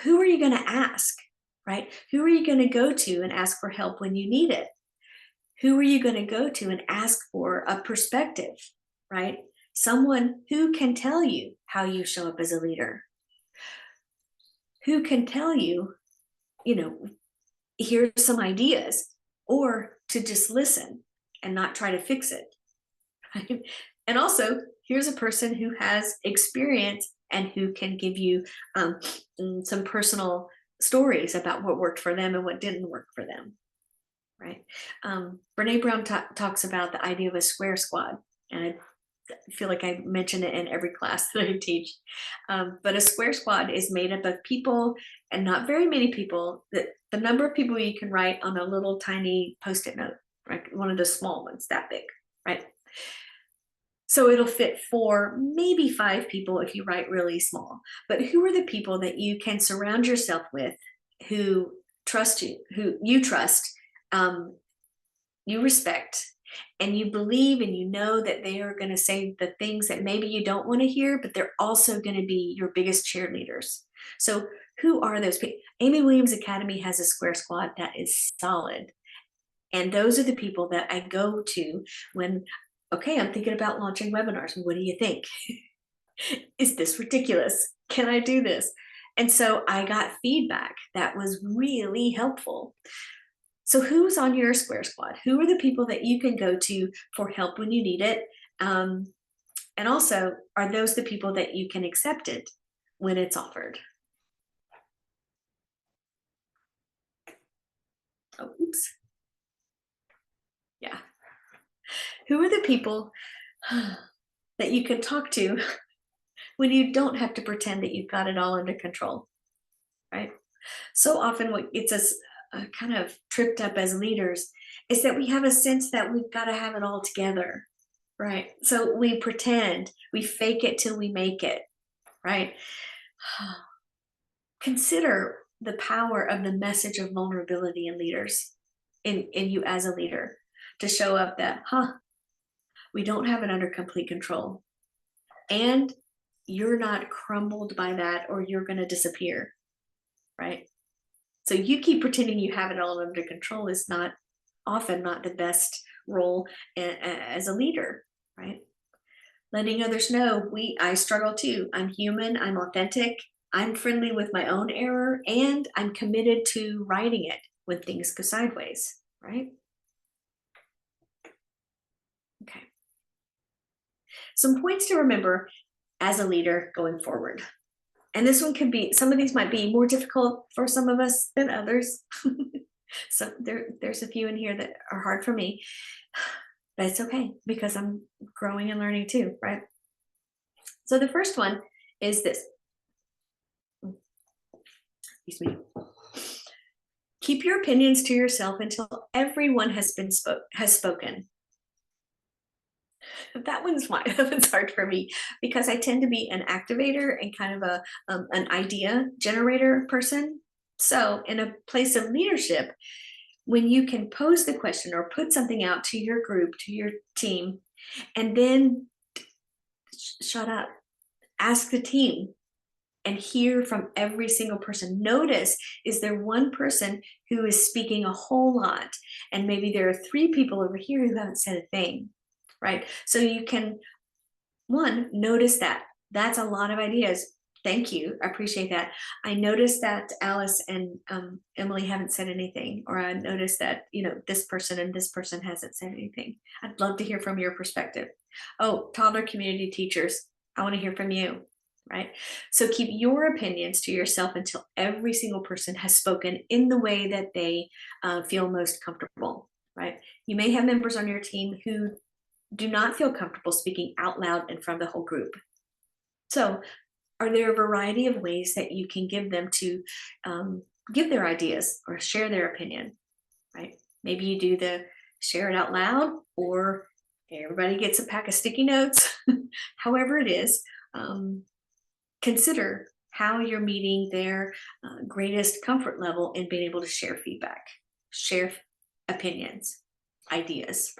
who are you going to ask, right? Who are you going to go to and ask for help when you need it? Who are you going to go to and ask for a perspective, right? Someone who can tell you how you show up as a leader. Who can tell you, here's some ideas, or to just listen and not try to fix it. Right? And also, here's a person who has experience and who can give you some personal stories about what worked for them and what didn't work for them. Right? Brene Brown talks about the idea of a square squad, and I feel like I mention it in every class that I teach. But a square squad is made up of people, and not very many people, the number of people you can write on a little tiny Post-it note, right? One of the small ones, that big, right? So it'll fit 4, maybe 5 people if you write really small. But who are the people that you can surround yourself with, who trust you, who you trust, you respect, and you believe and you know that they are going to say the things that maybe you don't want to hear, but they're also going to be your biggest cheerleaders. So who are those people? Amy Williams Academy has a square squad that is solid. And those are the people that I go to when, okay, I'm thinking about launching webinars. What do you think? Is this ridiculous? Can I do this? And so I got feedback that was really helpful. So who's on your square squad? Who are the people that you can go to for help when you need it? And also, are those the people that you can accept it when it's offered? Oh, oops. Yeah. Who are the people that you can talk to when you don't have to pretend that you've got it all under control, right? So often what gets us kind of tripped up as leaders is that we have a sense that we've got to have it all together, right? So we pretend, we fake it till we make it, right? Consider the power of the message of vulnerability in leaders, in you as a leader, to show up that, we don't have it under complete control. And you're not crumbled by that, or you're going to disappear, right? So you keep pretending you have it all under control is often not the best role as a leader, right? Letting others know, I struggle too. I'm human, I'm authentic, I'm friendly with my own error, and I'm committed to righting it when things go sideways, right? Some points to remember as a leader going forward. And this one could be, some of these might be more difficult for some of us than others. So there's a few in here that are hard for me, but it's okay because I'm growing and learning too, right? So the first one is this. Excuse me. Keep your opinions to yourself until everyone has spoken. That one's hard for me because I tend to be an activator and kind of an idea generator person. So in a place of leadership, when you can pose the question or put something out to your group, to your team, and then shut up, ask the team and hear from every single person. Notice, is there one person who is speaking a whole lot? And maybe there are 3 people over here who haven't said a thing, right? So you can, one, notice that. That's a lot of ideas. Thank you. I appreciate that. I noticed that Alice and Emily haven't said anything, or I noticed that, this person and this person hasn't said anything. I'd love to hear from your perspective. Oh, toddler community teachers, I want to hear from you, right? So keep your opinions to yourself until every single person has spoken in the way that they feel most comfortable, right? You may have members on your team who do not feel comfortable speaking out loud in front of the whole group. So are there a variety of ways that you can give them to give their ideas or share their opinion, right? Maybe you do the share it out loud, or everybody gets a pack of sticky notes. However it is, consider how you're meeting their greatest comfort level in being able to share feedback, share opinions, ideas.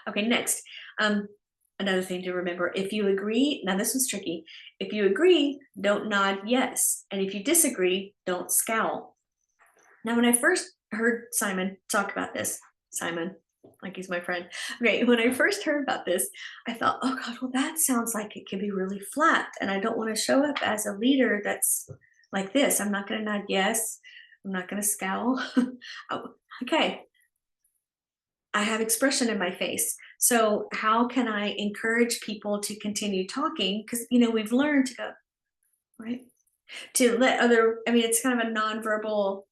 Okay, next, another thing to remember, if you agree, now this one's tricky, if you agree, don't nod yes, and if you disagree, don't scowl. Now, when I first heard Simon talk about this, Simon, like he's my friend, okay, when I first heard about this, I thought, oh God, well, that sounds like it can be really flat, and I don't want to show up as a leader that's like this. I'm not going to nod yes, I'm not going to scowl. Oh, okay, I have expression in my face. So how can I encourage people to continue talking? Because, we've learned to go, right? To let it's kind of a nonverbal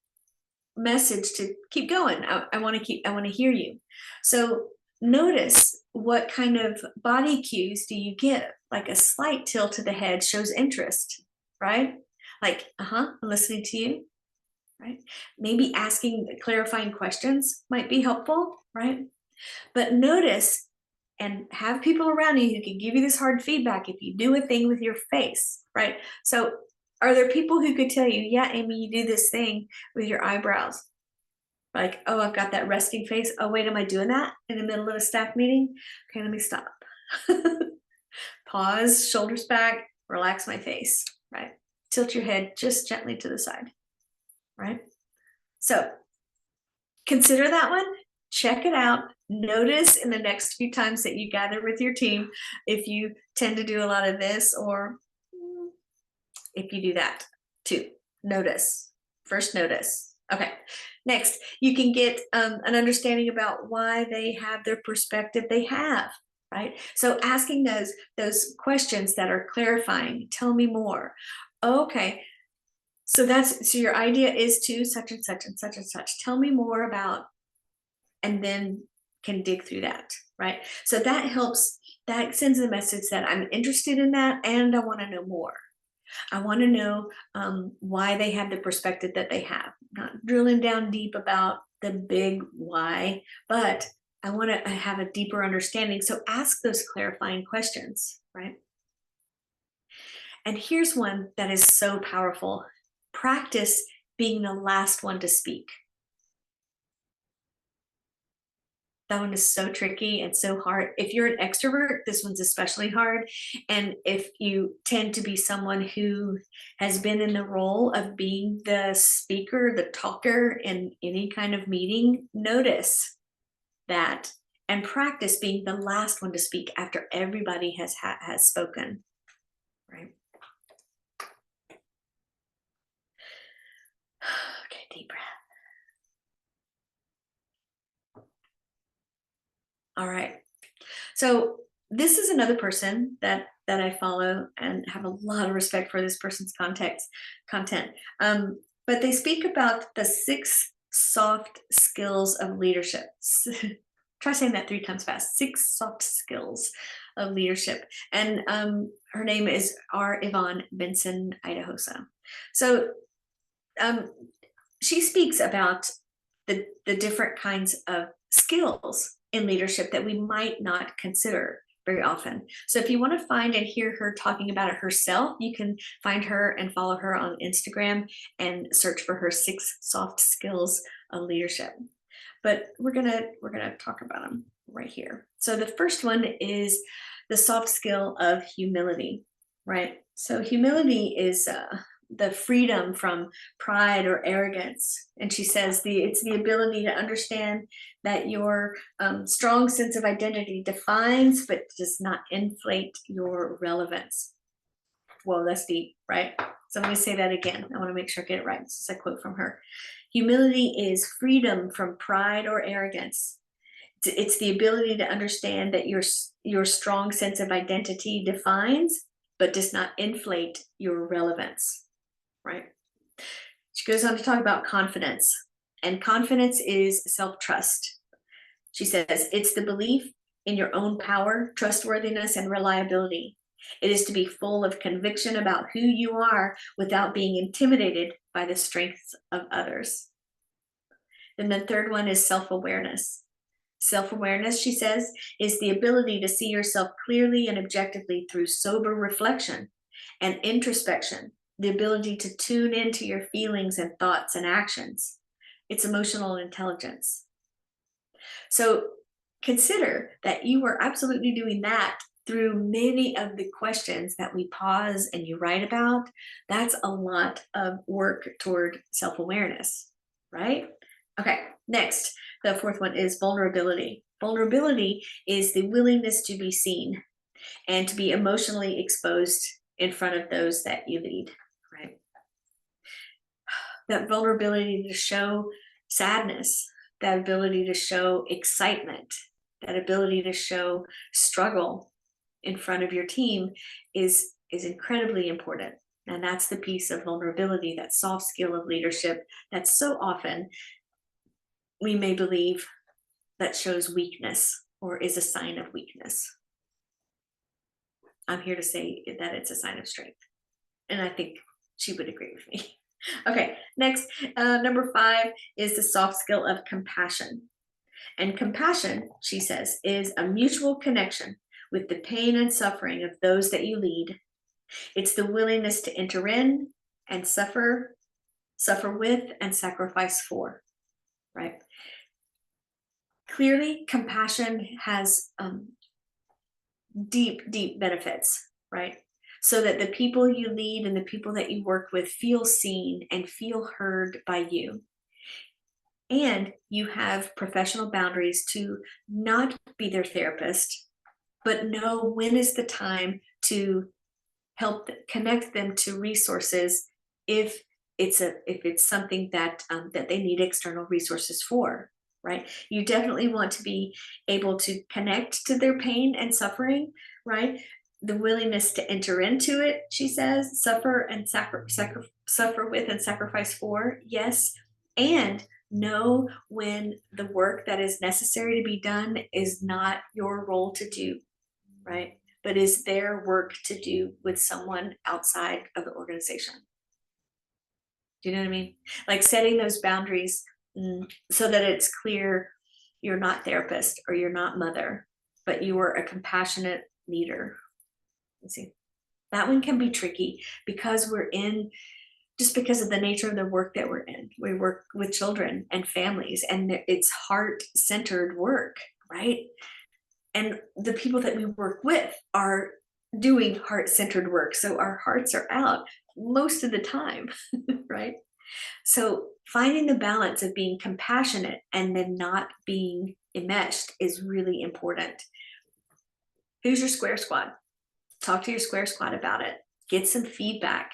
message to keep going. I want to hear you. So notice what kind of body cues do you give? Like a slight tilt of the head shows interest, right? Like, I'm listening to you, right? Maybe asking clarifying questions might be helpful, right? But notice and have people around you who can give you this hard feedback if you do a thing with your face, right? So are there people who could tell you, yeah, Amy, you do this thing with your eyebrows? Like, oh, I've got that resting face. Oh, wait, am I doing that in the middle of a staff meeting? Okay, let me stop. Pause, shoulders back, relax my face, right? Tilt your head just gently to the side, right? So consider that one, check it out. Notice in the next few times that you gather with your team if you tend to do a lot of this or if you do that too. Notice. First notice. Okay. Next, you can get an understanding about why they have their perspective they have, right? So asking those questions that are clarifying, tell me more. Okay. So your idea is to such and such and such and such. Tell me more about, and then can dig through that, right? So that helps, that sends a message that I'm interested in that and I want to know more. I want to know why they have the perspective that they have, not drilling down deep about the big why, but I want to have a deeper understanding. So ask those clarifying questions, right? And here's one that is so powerful. Practice being the last one to speak. That one is so tricky and so hard. If you're an extrovert, this one's especially hard. And if you tend to be someone who has been in the role of being the speaker, the talker in any kind of meeting, notice that and practice being the last one to speak after everybody has spoken, right? Okay, deep breath. All right. So This is another person that I follow and have a lot of respect for this person's content. But they speak about the 6 soft skills of leadership. Try saying that 3 times fast. 6 soft skills of leadership. And her name is R. Yvonne Benson Idahosa. So she speaks about the different kinds of skills in leadership that we might not consider very often. So if you want to find and hear her talking about it herself, you can find her and follow her on Instagram and search for her 6 soft skills of leadership. But we're gonna talk about them right here. So the first one is the soft skill of humility, right? So humility is the freedom from pride or arrogance. And she says it's the ability to understand that your strong sense of identity defines but does not inflate your relevance. Whoa, that's deep, right? So I'm going to say that again. I want to make sure I get it right. This is a quote from her. Humility is freedom from pride or arrogance. It's the ability to understand that your strong sense of identity defines but does not inflate your relevance. Right? She goes on to talk about confidence, and confidence is self-trust. She says it's the belief in your own power, trustworthiness, and reliability. It is to be full of conviction about who you are without being intimidated by the strengths of others. And the third one is self-awareness. Self-awareness, she says, is the ability to see yourself clearly and objectively through sober reflection and introspection, the ability to tune into your feelings and thoughts and actions. It's emotional intelligence. So consider that you are absolutely doing that through many of the questions that we pause and you write about. That's a lot of work toward self-awareness, right? Okay, next, the fourth one is vulnerability. Vulnerability is the willingness to be seen and to be emotionally exposed in front of those that you lead, right? That vulnerability to show sadness, that ability to show excitement, that ability to show struggle in front of your team is incredibly important. And that's the piece of vulnerability, that soft skill of leadership that so often we may believe that shows weakness or is a sign of weakness. I'm here to say that it's a sign of strength. And I think she would agree with me. Okay, next, number 5 is the soft skill of compassion. And compassion, she says, is a mutual connection with the pain and suffering of those that you lead. It's the willingness to enter in and suffer with, and sacrifice for, right? Clearly, compassion has deep benefits, right? So that the people you lead and the people that you work with feel seen and feel heard by you. And you have professional boundaries to not be their therapist, but know when is the time to help connect them to resources if it's something that that they need external resources for, right? You definitely want to be able to connect to their pain and suffering, right? The willingness to enter into it, she says, suffer with and sacrifice for, yes, and know when the work that is necessary to be done is not your role to do, right? But is their work to do with someone outside of the organization. Do you know what I mean? Like setting those boundaries so that it's clear you're not therapist or you're not mother, but you are a compassionate leader. You see, that one can be tricky because just because of the nature of the work that we're in. We work with children and families, and it's heart-centered work, right? And the people that we work with are doing heart-centered work. So our hearts are out most of the time, right? So finding the balance of being compassionate and then not being enmeshed is really important. Who's your Square Squad? Talk to your Square Squad about it. Get some feedback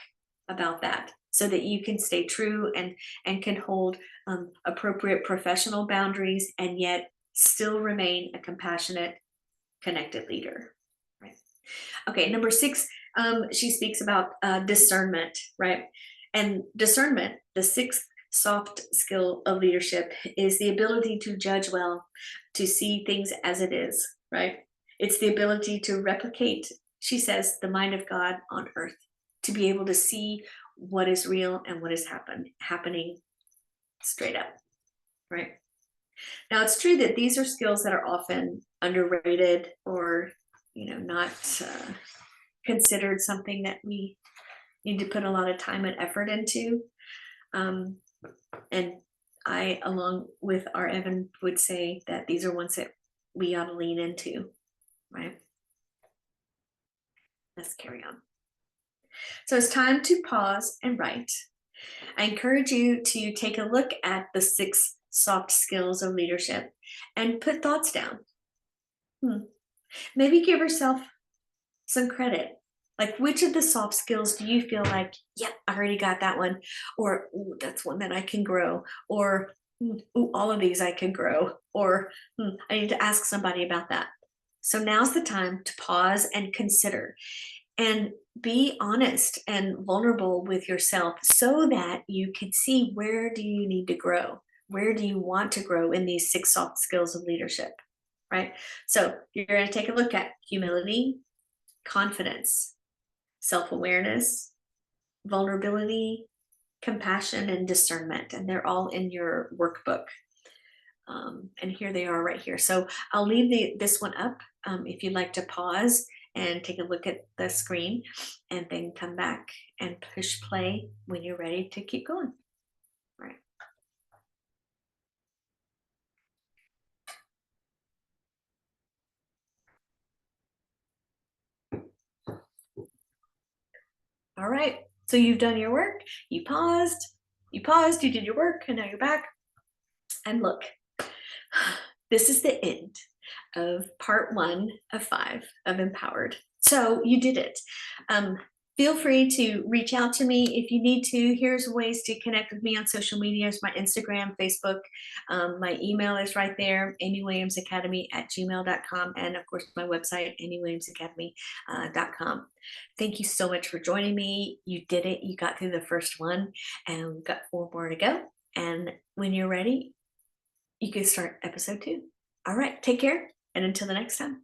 about that so that you can stay true and can hold appropriate professional boundaries and yet still remain a compassionate, connected leader. Okay, number 6, she speaks about discernment, right? And discernment, the sixth soft skill of leadership, is the ability to judge well, to see things as it is, right? It's the ability to replicate, she says, the mind of God on earth, to be able to see what is real and what is happening straight up, right? Now, it's true that these are skills that are often underrated or, not considered something that we need to put a lot of time and effort into. And I, along with our Evan, would say that these are ones that we ought to lean into, right? Let's carry on. So it's time to pause and write. I encourage you to take a look at the 6 soft skills of leadership and put thoughts down. Maybe give yourself some credit. Like, which of the soft skills do you feel like, yeah, I already got that one, or ooh, that's one that I can grow, or ooh, all of these I can grow, or I need to ask somebody about that. So now's the time to pause and consider and be honest and vulnerable with yourself so that you can see, where do you need to grow? Where do you want to grow in these 6 soft skills of leadership, right? So you're going to take a look at humility, confidence, self-awareness, vulnerability, compassion, and discernment. And they're all in your workbook. And here they are right here. So I'll leave this one up if you'd like to pause and take a look at the screen, and then come back and push play when you're ready to keep going. All right. All right. So you've done your work, you paused, you did your work, and now you're back. And look, this is the end of part 1 of 5 of Empowered. So you did it. Feel free to reach out to me if you need to. Here's ways to connect with me on social media. It's my Instagram, Facebook. My email is right there, amywilliamsacademy@gmail.com. And of course, my website, amywilliamsacademy.com. Thank you so much for joining me. You did it. You got through the first one, and we've got 4 more to go. And when you're ready, you can start episode 2. All right, take care, and until the next time.